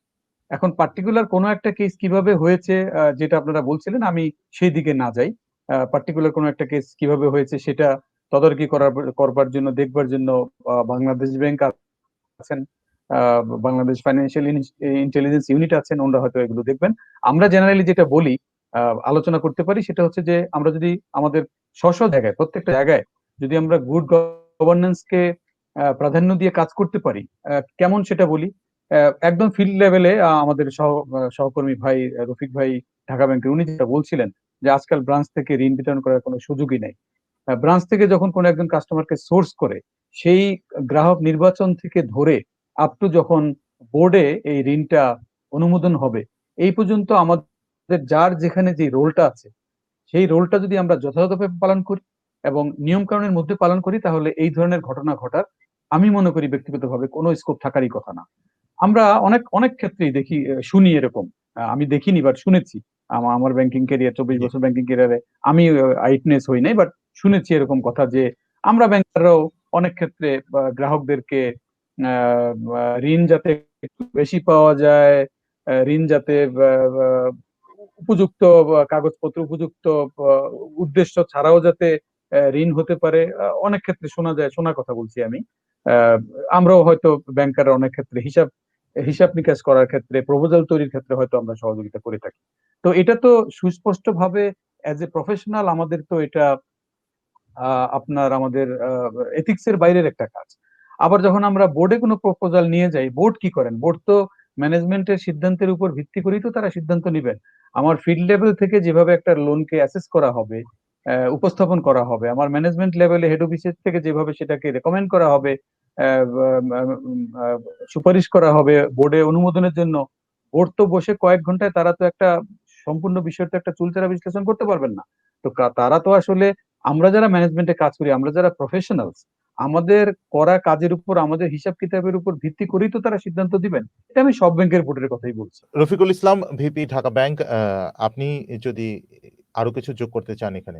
এখন পার্টিকুলার কোনো একটা কেস কিভাবে হয়েছে যেটা আপনারা বলছিলেন, আমি সেই দিকে না যাই। পার্টিকুলার কোনো একটা কেস কিভাবে হয়েছে সেটা তদারকি করবার জন্য, দেখবার জন্য বাংলাদেশ ব্যাংক আছেন, বাংলাদেশ ফাইন্যান্সিয়াল ইন্টেলিজেন্স ইউনিট আছেন, ওনারা হয়তো এগুলো দেখবেন। আমরা জেনারেলি যেটা বলি, আলোচনা করতে পারি, সেটা হচ্ছে যে আমরা যদি আমাদের স্ব জায়গায়, প্রত্যেকটা জায়গায় যদি আমরা গুড গভর্নেন্সকে প্রাধান্য দিয়ে কাজ করতে পারি, কেমন সেটা বলি। একদম ফিল্ড লেভেলে আমাদের সহকর্মী ভাই রফিক ভাই ঢাকা ব্যাংকের, উনি যেটা বলছিলেন যে আজকাল ব্রাঞ্চ থেকে ঋণ বিতরণ করার কোনো সুযোগই নাই। ব্রাঞ্চ থেকে যখন কোনো একজন কাস্টমারকে সোর্স করে, সেই গ্রাহক নির্বাচন থেকে ধরে আপ টু যখন বোর্ডে এই ঋণটা অনুমোদন হবে, এই পর্যন্ত আমাদের যার যেখানে যে রোলটা আছে, সেই রোলটা যদি আমরা যথাযথভাবে পালন করি এবং নিয়ম কানুনের মধ্যে পালন করি, তাহলে এই ধরনের ঘটনা ঘটার আমি মনে করি ব্যক্তিগতভাবে কোনো স্কোপ থাকারই কথা না। আমরা অনেক অনেক ক্ষেত্রেই দেখি, শুনি এরকম। আমি দেখিনি, বাট শুনেছি। আমার ব্যাংকিং ক্যারিয়ার, 24 বছর ব্যাংকিং ক্যারিয়ারে আমি আইটনেস হই নাই, বাট শুনেছি এরকম কথা যে আমরা ব্যাংকাররাও অনেক ক্ষেত্রে গ্রাহকদেরকে ঋণ যাতে একটু বেশি পাওয়া যায়, ঋণ যাতে উপযুক্ত কাগজপত্র, উপযুক্ত উদ্দেশ্য ছাড়াও যাতে ঋণ হতে পারে, অনেক ক্ষেত্রে শোনা কথা বলছি আমি। আমরাও হয়তো ব্যাংকাররা অনেক ক্ষেত্রে হিসাব নিকাশ করার ক্ষেত্রে, প্রপোজাল তৈরির ক্ষেত্রে হয়তো আমরা সহযোগিতা করে থাকি। তো এটা তো সুস্পষ্ট ভাবে অ্যাজ এ প্রফেশনাল আমাদের তো এটা আমাদের এথিক্স এর বাইরের একটা কাজ। আবার যখন আমরা বোর্ডে কোনো প্রপোজাল নিয়ে যাই, বোর্ড কি করেন? বোর্ড তো ম্যানেজমেন্টের সিদ্ধান্তের উপর ভিত্তি করেই তো তারা সিদ্ধান্ত নেবেন। আমার ফিল্ড লেভেল থেকে যেভাবে একটা লোনকে অ্যাসেস করা হবে, উপস্থাপন করা হবে, আমার ম্যানেজমেন্ট লেভেলে হেড অফিসের থেকে যেভাবে সেটাকে রেকমেন্ড করা হবে, সুপারিশ করা হবে বোর্ডে অনুমোদনের জন্য, বোর্ড তো বসে কয়েক ঘন্টায় তারা তো একটা সম্পূর্ণ বিষয়টা একটা চুলচেরা বিশ্লেষণ করতে পারবেন না। তো তারা তো আসলে, আমরা যারা ম্যানেজমেন্টে কাজ করি, আমরা যারা প্রফেশনালস, আমাদের করা কাজের উপর, আমাদের হিসাব কিতাবের উপর ভিত্তি করেই তো তারা সিদ্ধান্ত দিবেন। এটা আমি সব ব্যাংকের বোর্ডের কথাই বলছি। রফিকুল ইসলাম, ভিপি ঢাকা ব্যাংক, আপনি যদি আরো কিছু যোগ করতে চান এখানে।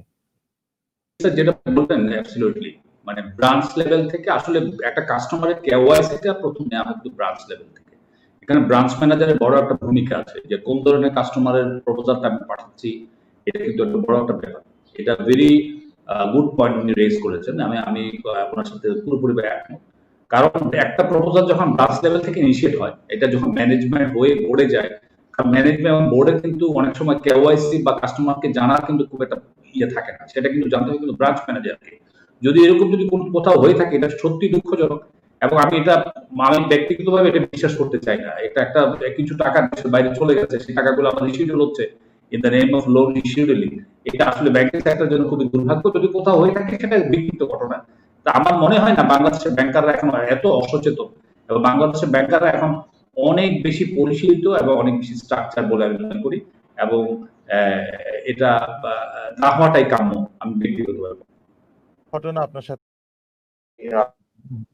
যেটা বলবেন অ্যাবসলিউটলি, মানে ব্রাঞ্চ লেভেল থেকে আসলে একটা কাস্টমারের কেওয়াইসিটা প্রথম নেওয়া হয় কিন্তু ব্রাঞ্চ লেভেল থেকে। এখানে ব্রাঞ্চ ম্যানেজারের বড় একটা ভূমিকা আছে, যে কোন ধরনের কাস্টমারের প্রপোজালটা আমি পাঠাচ্ছি, এটা কিন্তু একটা বড় একটা ব্যাপার। এটা ভেরি গুড পয়েন্ট উনি রেজ করেছেন, আমি আপনার সাথে পুরোপুরি একমত। কারণ একটা প্রপোজাল যখন ব্রাঞ্চ লেভেল থেকে ইনিশিয়েট হয়, এটা যখন ম্যানেজমেন্ট হয়ে বোর্ডে যায়, কারণ ম্যানেজমেন্ট বোর্ডে কিন্তু অনেক সময় কেওয়াইসি বা কাস্টমারকে জানার কিন্তু খুব একটা থাকে না, সেটা কিন্তু জানতে হবে কিন্তু ব্রাঞ্চ ম্যানেজারকে। যদি এরকম যদি কোথাও হয়ে থাকে, এটা সত্যি দুঃখজনক। এবং আমি ব্যক্তিগতভাবে এটা বিশ্বাস করতে চাই না। এটা একটা কিছু টাকা দেশের বাইরে চলে গেছে, সেই টাকাগুলো আমার রিশিডিউল হচ্ছে in the name of loan rescheduling. এটা আসলে ব্যাংকিং সেক্টরের জন্য খুবই দুর্ভাগ্য। যদি কোথাও হয়ে থাকে, সেটা বিকৃত ঘটনা। তা আমার মনে হয় না বাংলাদেশের ব্যাংকাররা এখন এত অসচেতন, এবং বাংলাদেশের ব্যাংকাররা এখন অনেক বেশি পরিশীলিত এবং অনেক বেশি স্ট্রাকচার বলে আমি মনে করি, এবং এটা না হওয়াটাই কাম্য। আমি ব্যক্তিগতভাবে ঘটনা আপনার সাথে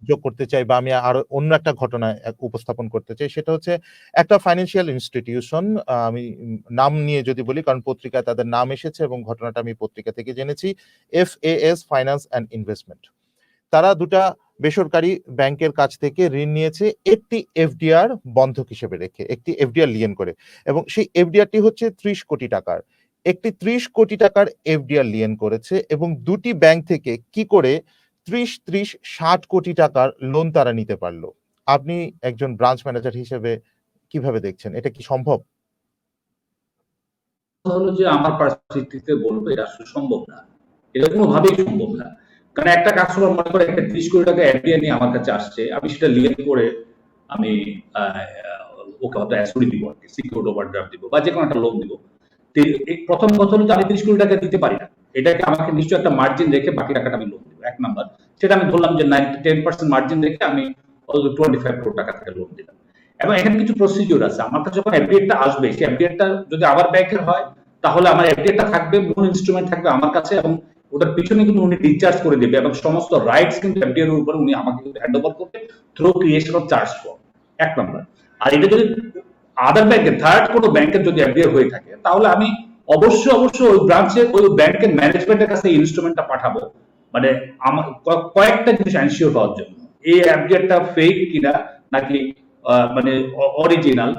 যোগ করতে চাই, বা আমি আরো অন্য একটা ঘটনা উপস্থাপন করতে চাই। সেটা হচ্ছে একটা ফাইন্যান্সিয়াল ইনস্টিটিউশন, আমি নাম নিয়ে যদি বলি, কারণ পত্রিকায় তাদের নাম এসেছে এবং ঘটনাটা আমি পত্রিকা থেকে জেনেছি। FAS ফাইন্যান্স অ্যান্ড ইনভেস্টমেন্ট, তারা দুটা বেসরকারি ব্যাংকের কাছ থেকে ঋণ নিয়েছে একটি এফডিআর বন্ধক হিসেবে রেখে, একটি এফডিআর লিয়েন করে, এবং সেই এফডিআরটি হচ্ছে 30 কোটি টাকার। একটি 30 কোটি টাকার এফডিআর লিয়েন করেছে, এবং দুটি ব্যাংক থেকে কি করে 30-60 কোটি টাকার লোন তারা নিতে পারলো। আপনি একজন ব্রাঞ্চ ম্যানেজার হিসেবে কিভাবে দেখছেন, এটা কি সম্ভব? হলো যে আমার পার্সপেক্টিভে বলবো, এটা আসলে সম্ভব না, এটা কোনোভাবেই সম্ভব না। কারণ একটা কাস্টমার মনে করে একটা 30 কোটি টাকা এফডিআই নিয়ে আমার কাছে আসছে, আমি সেটা লিয়েন করে আমি ওকে হয়তো অ্যাসুরি দিব, আর কি সিকিউরড ওভারড্রাফট দিব, বা যে কোনো একটা লোন দিব। প্রথম কথা হলো যে আমি 30 কোটি টাকা দিতে পারি না, এটাকে আমাকে নিশ্চয়ই একটা মার্জিন রেখে বাকি টাকাটা আমি লোন দিব, 1 নাম্বার। সেটা আমি ধরলাম যে 10% মার্জিন রেখে আমি 25 কোটি টাকা থেকে লোন দিলাম। এবং এখানে কিছু প্রসিডিউর আছে। আমার কাছে যখন এফডিআইটা আসবে, সেই এফডিআইটা যদি আবার ব্যাংকের হয়, তাহলে আমার এফডিআইটা থাকবে, মূল ইনস্ট্রুমেন্ট থাকবে আমার কাছে, এবং ওটার পিছনে কিন্তু উনি ডিসচার্জ করে দেবে, এবং সমস্ত রাইটস কিন্তু এফডিআই এর উপর উনি আমাকে কিন্তু হ্যান্ড ওভার করবে through creation of charge form, 1 number. আর এটা যদি আদার ব্যাংকের, থার্ড কোনো ব্যাংকের যদি এফডিআই হয়ে থাকে, তাহলে আমি অবশ্যই ওই ব্রাঞ্চের, ওই ব্যাংকের ম্যানেজমেন্টের কাছে ইনস্ট্রুমেন্টটা পাঠাবো, মানে কয়েকটা জিনিস এনশিওর হওয়ার জন্য এই অ্যাপডেটটা ফেক কিনা নাকি মানে অরিজিনাল,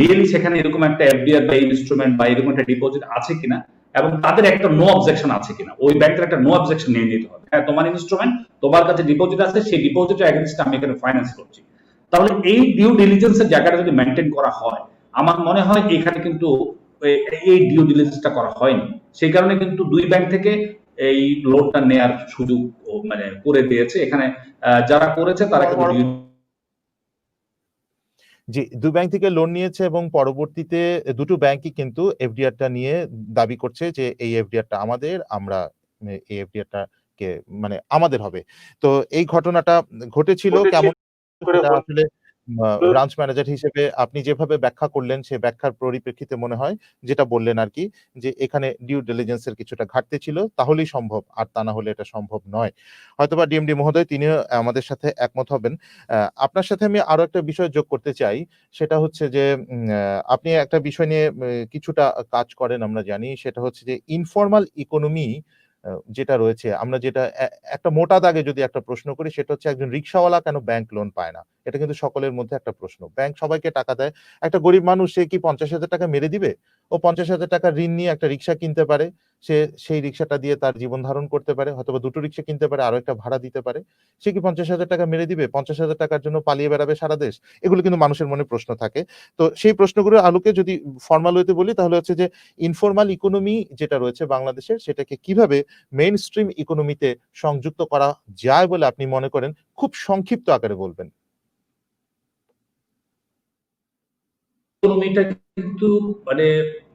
রিয়েলি সেখানে এরকম একটা এফডিআর বা ইনস্ট্রুমেন্ট বা এরকম একটা ডিপোজিট আছে কিনা, এবং তাদের একটা নো অবজেকশন আছে কিনা। ওই ব্যাংকের একটা নো অবজেকশন নিয়ে নিতে হবে, হ্যাঁ তোমার ইনস্ট্রুমেন্ট, তোমার কাছে ডিপোজিট আছে, সেই ডিপোজিটের এগেইনস্টে আমি এখানে ফাইন্যান্স করছি। তাহলে এই ডিউ ডিলিজেন্সের জায়গাটা যদি মেনটেন করা হয়, আমার মনে হয় এখানে কিন্তু এই ডিউ ডিলিজেন্সটা করা হয়নি। সেই কারণে কিন্তু দুই ব্যাংক থেকে এই লোনটা নেয়ার সুযোগ মানে করে দিয়েছে। এখানে যারা করেছে তারা কিন্তু জি, ২ ব্যাংক থেকে লোন নিয়েছে এবং পরবর্তীতে দুটো ব্যাংকই কিন্তু এফডিআরটা নিয়ে দাবি করছে যে এই এফডিআরটা আমাদের, আমরা এই এফডিআরটাকে মানে আমাদের হবে। তো এই ঘটনাটা ঘটেছিল কেমন সেটা আসলে ব্রাঞ্চ ম্যানেজার হিসেবে আপনি যেভাবে ব্যাখ্যা করলেন সেই ব্যাখ্যার পরিপ্রেক্ষিতে মনে হয় যেটা বললেন আরকি, যে এখানে ডিউ ডিলিজেন্স এর কিছুটা ঘাটতি ছিল, তাহলেই সম্ভব, আর তা না হলে এটা সম্ভব নয়। হয়তোবা ডিএমডি মহোদয় তিনিও আমাদের সাথে একমত হবেন। আপনার সাথে আমি আরো একটা বিষয় যোগ করতে চাই, সেটা হচ্ছে যে আপনি একটা বিষয় নিয়ে কিছুটা কাজ করেন আমরা জানি, সেটা হচ্ছে যে ইনফরমাল ইকোনমি যেটা রয়েছে, আমরা যেটা একটা মোটা দাগে যদি একটা প্রশ্ন করি, সেটা হচ্ছে একজন রিকশাওয়ালা কেন ব্যাংক লোন পায় না? এটা কিন্তু সকলের মধ্যে একটা প্রশ্ন। ব্যাংক সবাইকে টাকা দেয়। একটা গরিব মানুষ সে কি ৫০,০০০ টাকা মেরে দিবে? ও ৫০,০০০ টাকা ঋণ নিয়ে একটা রিক্সা কিনতে পারে। সে সেই রিক্সাটা দিয়ে তার জীবন ধারণ করতে পারে। হয়তোবা ২ টো রিক্সা কিনতে পারে, আরো একটা ভাড়া দিতে পারে। সে কি ৫০,০০০ টাকা মেরে দিবে? ৫০,০০০ টাকার জন্য পালিয়ে বেড়াবে সারা দেশ? এগুলো কিন্তু মানুষের মনে প্রশ্ন থাকে। তো সেই প্রশ্নগুলোর আলোকে যদি ফরমাল ওয়েতে বলি, তাহলে হচ্ছে যে ইনফরমাল ইকোনমি যেটা রয়েছে বাংলাদেশের, সেটাকে কিভাবে মেইনস্ট্রিম ইকোনমিতে সংযুক্ত করা যায় বলে আপনি মনে করেন? খুব সংক্ষিপ্ত আকারে বলবেন। ইকোনমিটা কিন্তু মানে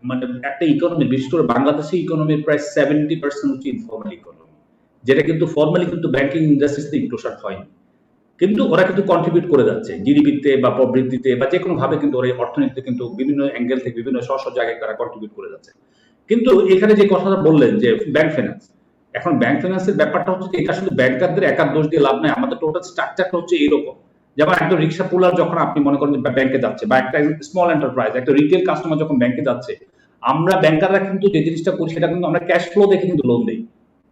মানে একটা ইকোনমি, বিশেষ করে বাংলাদেশের ইকোনমির প্রায় 70% হচ্ছে ইনফর্মাল ইকোনমি, যেটা কিন্তু ফর্মালি কিন্তু ব্যাংকিং ইন্ডাস্ট্রিতে ইনক্লুশন হয়নি, কিন্তু ওরা কিন্তু কন্ট্রিবিউট করে যাচ্ছে জিডিপিতে বা প্রবৃদ্ধিতে বা যে কোনো ভাবে, কিন্তু ওরা অর্থনীতিতে কিন্তু বিভিন্ন অ্যাঙ্গেল থেকে বিভিন্ন স্ব জায়গায় তারা কন্ট্রিবিউট করে যাচ্ছে। কিন্তু এখানে যে কথাটা বললেন যে ব্যাংক ফাইন্যান্স, এখন ব্যাংক ফাইন্যান্সের ব্যাপারটা হচ্ছে যে এটা শুধু ব্যাংকারদের একার দোষ দিয়ে লাভ নাই, আমাদের টোটাল স্ট্রাকচারটা হচ্ছে এরকম। যেমন একটা রিক্সা পুলার যখন আপনি মনে করেন ব্যাংকে যাচ্ছে, বা একটা স্মল এন্টারপ্রাইজ, একটা রিটেল কাস্টমার যখন ব্যাংকে যাচ্ছে, আমরা ব্যাংকাররা কিন্তু যে জিনিসটা করি সেটা কিন্তু আমরা ক্যাশ ফ্লো দেখে কিন্তু লোন দিই।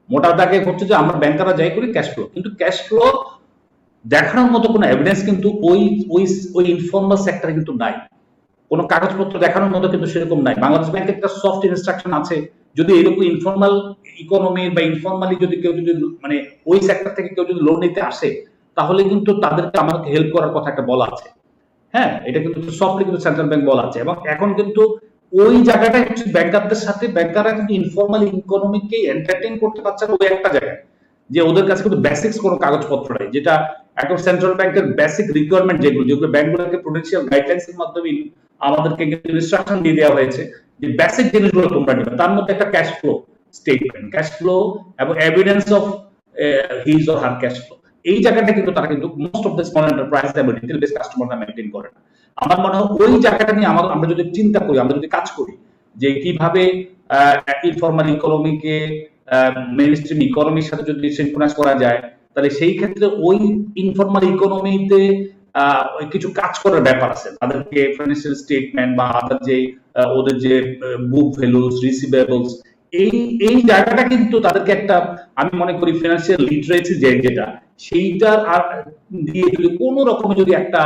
মোটা দাগে হচ্ছে যে আমরা ব্যাংকাররা যাই করি ক্যাশ ফ্লো, কিন্তু ক্যাশ ফ্লো দেখানোর মতো কোনো এভিডেন্স কিন্তু ওই ইনফর্মাল সেক্টরে কিন্তু নাই। কোনো কাগজপত্র দেখানোর মতো কিন্তু সেরকম নাই। বাংলাদেশ ব্যাংকের একটা সফট ইনস্ট্রাকশন আছে, যদি এরকম ইনফর্মাল ইকোনমি বা ইনফর্মালি যদি কেউ যদি মানে ওই সেক্টর থেকে কেউ যদি লোন নিতে আসে, তাহলে কিন্তু তাদেরকে আমাকে হেল্প করার কথা একটা বলা আছে। হ্যাঁ, এটা কিন্তু সফটলি কিন্তু সেন্ট্রাল ব্যাংক বলা আছে, এবং এখন কিন্তু ওই জায়গাটা হচ্ছে ব্যাংকারদের সাথে ব্যাংকাররা কিন্তু ইনফর্মাল ইকোনমিকে এন্টারটেইন করতে পারছে না ওই একটা জায়গায়, যে ওদের কাছে কিন্তু বেসিক্স কোনো কাগজপত্র নাই, যেটা এখন সেন্ট্রাল ব্যাংকের বেসিক রিকোয়ারমেন্ট যেগুলো ব্যাংকগুলোকে প্রুডেন্সিয়াল গাইডলাইন্স এর মাধ্যমে আমাদেরকে ইনস্ট্রাকশন দিয়ে দেওয়া হয়েছে যে বেসিক জিনিসগুলো তোমরা নিবে, তার মধ্যে একটা cash flow statement, cash flow এবং evidence of his or her cash flow, এই জায়গাটা কিন্তু তারা কিন্তু most of the small enterprise এবং রিটেল বেস কাস্টমাররা মেইনটেইন করে না। আমার মনে হয় ওই জায়গাটা নিয়ে আমরা যদি চিন্তা করি, আমরা যদি কাজ করি যে কিভাবে ইনফর্মাল ইকোনমিকে মেইনস্ট্রিম ইকোনমির সাথে যদি সিনক্রোনাইজ করা যায়, তাহলে সেই ক্ষেত্রে ওই ইনফর্মাল ইকোনমিতে কিছু কাজ করার ব্যাপার আছে। তাদেরকে ফাইন্যান্সিয়াল স্টেটমেন্ট বা ওদের যে বুক ভ্যালুস, রিসিভেবলস, এই জায়গাটা কিন্তু তাদেরকে একটা, আমি মনে করি ফিনান্সিয়াল লিটারেসি যেটা, সেইটার আর দিয়ে যদি কোনো রকমের যদি একটা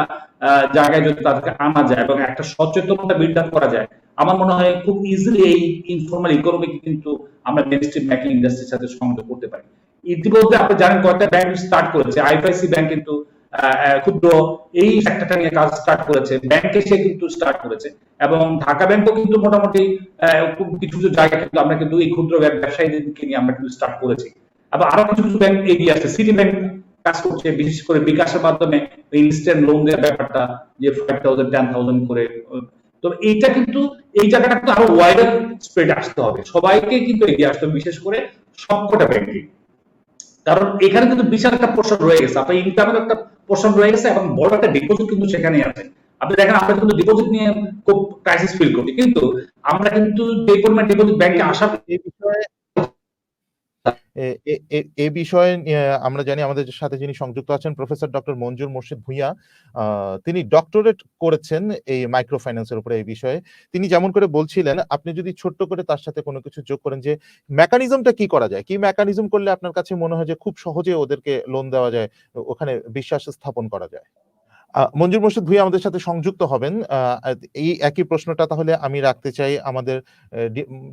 জায়গায় যদি তাদেরকে আনা যায় এবং একটা সচেতনতা বিল্ড আপ করা যায়, আমার মনে হয় খুব ইজিলি এই ইনফর্মাল ইকোনমিকে কিন্তু আমরা মেইনস্ট্রিম ব্যাংকিং ইন্ডাস্ট্রির সাথে সংযোগ করতে পারি। ইতিমধ্যে আপনি জানেন কয়েকটা ব্যাংক স্টার্ট করেছে, আইএফআইসি ব্যাংক কিন্তু ক্ষুদ্র এই সেক্টরটা নিয়ে কাজ স্টার্ট করেছে, ব্যাংকে সে কিন্তু স্টার্ট করেছে, এবং ঢাকা ব্যাংকও কিন্তু মোটামুটি কিছু কিছু জায়গায় কিন্তু আমরা কিন্তু এই ক্ষুদ্র ব্যবসায়ীদেরকে নিয়ে আমরা কিন্তু স্টার্ট করেছি। আবার আরো কিছু কিছু ব্যাংক এগিয়ে আসছে, সিটি ব্যাংক কাজ করছে, বিশেষ করে বিকাশের মাধ্যমে ইনস্ট্যান্ট লোন দেওয়ার ব্যাপারটা, যে 5,000 10,000 করে। তো এইটা কিন্তু এই জায়গাটা কিন্তু আরো ওয়াইডার স্প্রেড আসতে হবে, সবাইকে কিন্তু এগিয়ে আসতে হবে, বিশেষ করে সবকটা ব্যাংকে, কারণ এখানে কিন্তু বিশাল একটা পোর্শন রয়ে গেছে, আপনার ইনকামের একটা পোর্শন রয়ে গেছে এবং বড় একটা ডিপোজিট কিন্তু সেখানে আছে। আপনি দেখেন আমরা কিন্তু ডিপোজিট নিয়ে খুব ক্রাইসিস ফিল করি, কিন্তু আমরা কিন্তু যে পরিমাণ ডিপোজিট ব্যাংকে আসা, এ বিষয়ে আমরা জানি আমাদের সাথে যিনি সংযুক্ত আছেন প্রফেসর ডক্টর মঞ্জুর মোর্শেদ ভূঁইয়া। তিনি ডক্টরেট করেছেন এই মাইক্রো ফাইন্যান্সের উপরে এই বিষয়ে। তিনি যেমন করে বলছিলেন, আপনি যদি ছোট্ট করে তার সাথে কোনো কিছু যোগ করেন যে মেকানিজমটা কি করা যায়? কি মেকানিজম করলে আপনার কাছে মনে হয় যে খুব সহজে ওদেরকে লোন দেওয়া যায়, ওখানে বিশ্বাস স্থাপন করা যায়? মঞ্জুর মোর্শেদ ভূঁইয়া আমাদের সাথে সংযুক্ত হবেন। এই একই প্রশ্নটা তাহলে আমি রাখতে চাই আমাদের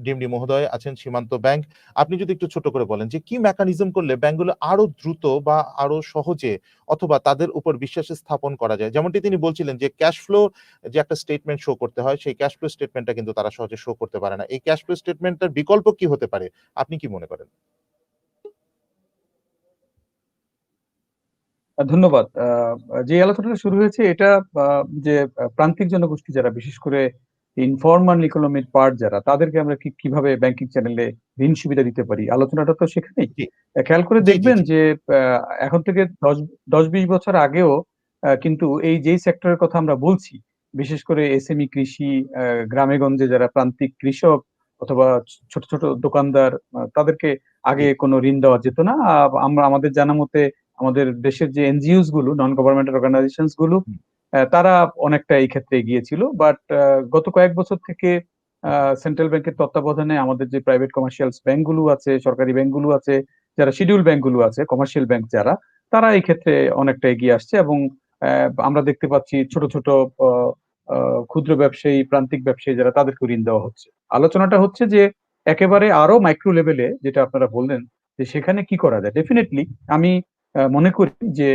ডিএমডি মহোদয় আছেন সীমান্ত ব্যাংক। আপনি যদি একটু ছোট করে বলেন যে কি মেকানিজম করলে ব্যাংকগুলো আরো দ্রুত বা আরো সহজে অথবা তাদের উপর বিশ্বাস স্থাপন করা যায়? যেমনটি তিনি বলছিলেন যে ক্যাশ ফ্লো যে একটা স্টেটমেন্ট শো করতে হয়, সেই ক্যাশ ফ্লো স্টেটমেন্টটা কিন্তু তারা সহজে শো করতে পারে না। এই ক্যাশ ফ্লো স্টেটমেন্টটার বিকল্প কি হতে পারে? আপনি কি মনে করেন? ধন্যবাদ। যে আলোচনাটা শুরু হয়েছে এটা যে প্রান্তিক জনগোষ্ঠী যারা বিশেষ করে ইনফরমাল ইকোনমিক পার্ট যারা তাদেরকে আমরা কিভাবে ব্যাংকিং চ্যানেলে ঋণ সুবিধা দিতে পারি আলোচনাটা তো সেখানেই। জি, খেয়াল করে জি, জি, দেখবেন জি। যে এখন থেকে 10-20 বছর আগেও কিন্তু এই যেই সেক্টরের কথা আমরা বলছি, বিশেষ করে এসএমই কৃষি, গ্রামে-গঞ্জে যারা প্রান্তিক কৃষক অথবা ছোট, ছোট দোকানদার তাদেরকে জি, আগে কোনো ঋণ দেওয়া যেত না। আমরা আমাদের জানা মতে আমাদের দেশের যে এনজিওস গুলো নন গভর্নমেন্টাল অর্গানাইজেশনস গুলো হুম, তারা অনেকটা এই ক্ষেত্রে এগিয়ে ছিল। বাট গত কয়েক বছর থেকে সেন্ট্রাল ব্যাংকের তত্ত্বাবধানে আমাদের যে প্রাইভেট কমার্শিয়াল ব্যাংক গুলো আছে, সরকারি ব্যাংক গুলো আছে, যারা শিডিউল ব্যাংক গুলো আছে, কমার্শিয়াল ব্যাংক যারা, তারা এই ক্ষেত্রে অনেকটা এগিয়ে আসছে এবং আমরা দেখতে পাচ্ছি ছোট, ছোট আ আ ক্ষুদ্র ব্যবসায়ী, প্রান্তিক ব্যবসায়ী যারা তাদেরকে ঋণ দেওয়া হচ্ছে। আলোচনাটা হচ্ছে যে একেবারে আরো মাইক্রো লেভেলে যেটা আপনারা বললেন যে সেখানে কি করা যায়? ডেফিনিটলি আমি মনে করি যে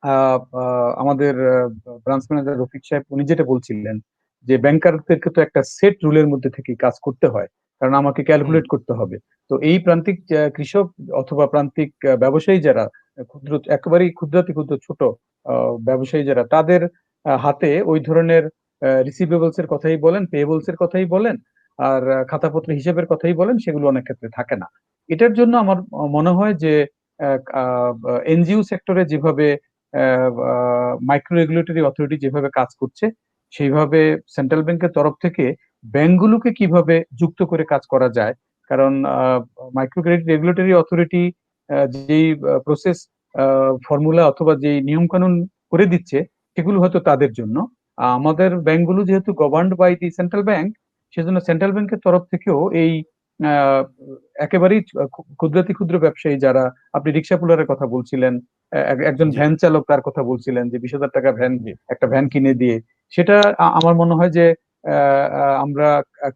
আ আ আমাদের ব্রাঞ্চ ম্যানেজার রফিক সাহেব উনি যেটা বলছিলেন যে ব্যাংকারদেরকে তো একটা সেট রুলের মধ্যে থেকেই কাজ করতে হয়। কারণ আমাকে হুম, ক্যালকুলেট করতে হবে। তো এই প্রান্তিক কৃষক অথবা প্রান্তিক ব্যবসায়ী যারা একেবারেই ক্ষুদ্রাতি ক্ষুদ্র ছোট আ ব্যবসায়ী যারা তাদের হাতে ওই ধরনের রিসিভেবলস এর কথাই বলেন, পেয়েবলস এর কথাই বলেন, আর খাতাপত্র হিসেবের কথাই বলেন সেগুলো অনেক ক্ষেত্রে থাকে না। এটার জন্য আমার মনে হয় যে অ্যা আ এনজিও সেক্টরে যেভাবে মাইক্রো রেগুলেটরি অথরিটি যেভাবে কাজ করছে, সেইভাবে সেন্ট্রাল ব্যাংকের তরফ থেকে ব্যাংকগুলোকে কিভাবে যুক্ত করে কাজ করা যায়। কারণ মাইক্রো ক্রেডিট রেগুলেটরি অথরিটি যেই প্রসেস আ ফর্মুলা অথবা যেই নিয়মকানুন করে দিচ্ছে, সেগুলো হয়তো তাদের জন্য। আমাদের ব্যাংকগুলো যেহেতু governed by the central bank, সেজন্য সেন্ট্রাল ব্যাংকের তরফ থেকেও এই আ একেবারেই ক্ষুদ্রাতি ক্ষুদ্র ব্যবসায়ী যারা আপনি রিক্সা পুলারের কথা বলছিলেন, একজন জি, ভ্যান চালক তার কথা বলছিলেন যে ৳২০,০০০ জি। একটা ভ্যান কিনে দিয়ে। সেটা আমার মনে হয় যে আ আ আমরা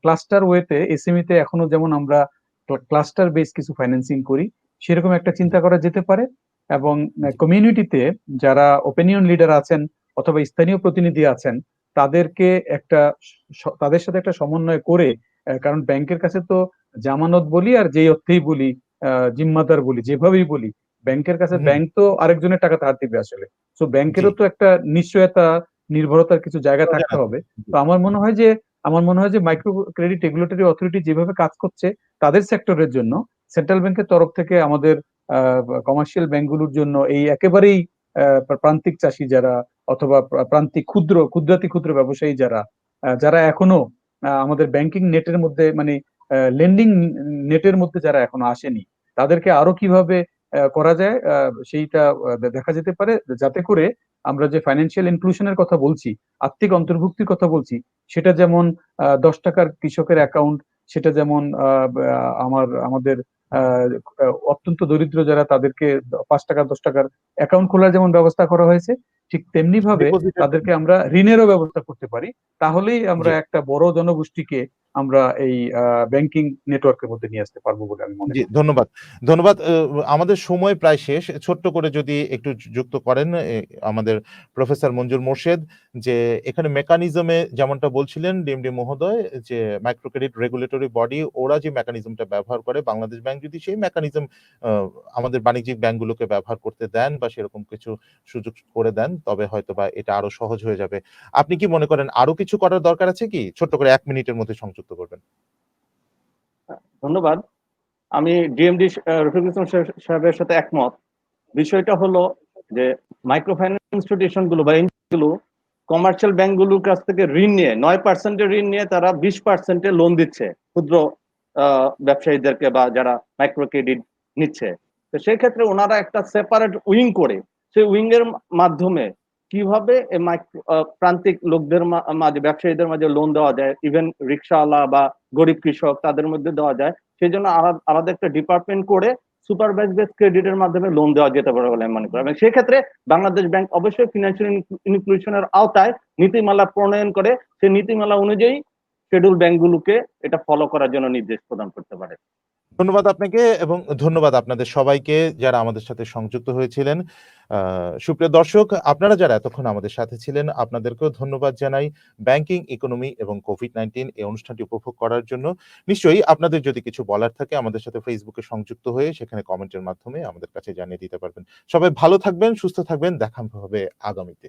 ক্লাস্টার ওয়েতে এসএমই তে এখনো যেমন আমরা ক্লাস্টার বেস কিছু ফাইন্যান্সিং করি, সেরকম একটা চিন্তা করা যেতে পারে এবং জি, কমিউনিটিতে যারা ওপিনিয়ন লিডার আছেন অথবা স্থানীয় প্রতিনিধি আছেন, তাদেরকে একটা তাদের সাথে একটা সমন্বয় করে কারণ ব্যাংকের কাছে তো জামানত বলি আর যেই অর্থেই বলি, জিম্মাদার বলি, যেভাবেই বলি, ব্যাংকের কাছে হুম, ব্যাংক তো আরেকজনের টাকা ধার দিবে আসলে। সো জি। ব্যাংকেরও তো একটা নিশ্চয়তা, নির্ভরতার কিছু জায়গা প্রয়োজন থাকতে আছে। হবে। জি, তো আমার মনে হয় যে মাইক্রো ক্রেডিট রেগুলেটরি অথরিটি যেভাবে কাজ করছে তাদের সেক্টরের জন্য সেন্ট্রাল ব্যাংকের তরফ থেকে আমাদের আ কমার্শিয়াল ব্যাংকগুলোর জন্য এই একেবারেই প্রান্তিক চাষী যারা অথবা প্রান্তিক ক্ষুদ্রাতি ক্ষুদ্র ব্যবসায়ী যারা, যারা এখনো আমাদের ব্যাংকিং নেটের মধ্যে মানে লেন্ডিং নেটের মধ্যে যারা এখনো আসেনি, তাদেরকে আরো কিভাবে করা যায় সেইটা দেখা যেতে পারে যাতে করে আমরা যে ফাইন্যান্সিয়াল ইনক্লুশন এর কথা বলছি, আর্থিক অন্তর্ভুক্তির কথা বলছি, সেটা যেমন ৳১০ কৃষকের অ্যাকাউন্ট সেটা যেমন আমাদের আ আ অত্যন্ত দরিদ্র যারা তাদেরকে ৳৫ ৳১০ অ্যাকাউন্ট খোলার যেমন ব্যবস্থা করা হয়েছে, ঠিক তেমনি ভাবে ডিপোজিটের জন্য। তাদেরকে আমরা ঋণেরও ব্যবস্থা করতে পারি। তাহলেই জি। আমরা একটা বড় জনগোষ্ঠীকে আমরা এই ব্যাংকিং নেটওয়ার্কের মধ্যে নিয়ে আসতে পারবো বলে আমি মনে জি, করি। ধন্যবাদ। ধন্যবাদ। আমাদের সময় প্রায় শেষ। ছোট্ট করে যদি একটু যুক্ত করেন আমাদের প্রফেসর মঞ্জুর মোর্শেদ যে এখানে মেকানিজম এ যেমনটা বলছিলেন ডিএমডি মহোদয় যে মাইক্রো ক্রেডিট রেগুলেটরি বডি ওরা যে মেকানিজমটা ব্যবহার করে বাংলাদেশ ব্যাংক যদি সেই মেকানিজম আ আমাদের বাণিজ্যিক ব্যাংকগুলোকে ব্যবহার করতে দেন বা সেরকম কিছু সুযোগ করে দেন তবে হয়তোবা এটা আরো সহজ হয়ে যাবে। আপনি কি মনে করেন আরো কিছু করার দরকার আছে কি? ছোট্ট করে ১ মিনিটের মধ্যে সংযুক্ত করবেন। ধন্যবাদ। আমি ডিএমডি রফিকুল ইসলাম সাহেবের সাথে একমত। বিষয়টা হলো যে মাইক্রো ফাইন্যান্স ইনস্টিটিউশন গুলো বা এনজিও গুলো কমার্শিয়াল ব্যাংক গুলোর কাছ থেকে ঋণ নিয়ে ৯% ঋণ নিয়ে তারা 20% লোন দিচ্ছে ক্ষুদ্র ব্যবসায়ীদেরকে বা যারা মাইক্রো ক্রেডিট নিচ্ছে। তো সেই ক্ষেত্রে ওনারা একটা সেপারেট উইং করে সেই উইং এর মাধ্যমে কিভাবে প্রান্তিক লোকদের মাঝে, ব্যবসায়ীদের মাঝে লোন দেওয়া যায়, ইভেন রিক্সাওয়ালা বা গরিব কৃষক তাদের মধ্যে দেওয়া যায়, সেই জন্য আলাদা একটা ডিপার্টমেন্ট করে সুপারভাইজ বেস ক্রেডিটের মাধ্যমে লোন দেওয়া যেতে পারে বলে আমি মনে করি। এবং সেক্ষেত্রে বাংলাদেশ ব্যাংক অবশ্যই ফিনান্সিয়াল ইনক্লুশনের আওতায় নীতিমালা প্রণয়ন করে সেই নীতিমালা অনুযায়ী শিডিউল ব্যাংকগুলোকে এটা ফলো করার জন্য নির্দেশ প্রদান করতে পারে। ধন্যবাদ আপনাকে এবং ধন্যবাদ আপনাদের সবাইকে যারা আমাদের সাথে সংযুক্ত হয়েছিলেন। সুপ্রিয় দর্শক, আপনারা যারা এতক্ষণ আমাদের সাথে ছিলেন আপনাদেরকেও ধন্যবাদ জানাই। ব্যাংকিং, ইকোনমি এবং কোভিড-19 এই অনুষ্ঠানটি উপভোগ করার জন্য। নিশ্চয়ই আপনাদের যদি কিছু বলার থাকে আমাদের সাথে ফেসবুকে সংযুক্ত হয়ে সেখানে কমেন্টের মাধ্যমে আমাদের কাছে জানিয়ে দিতে পারবেন। সবাই ভালো থাকবেন, সুস্থ থাকবেন। দেখা হবে আগামীতে।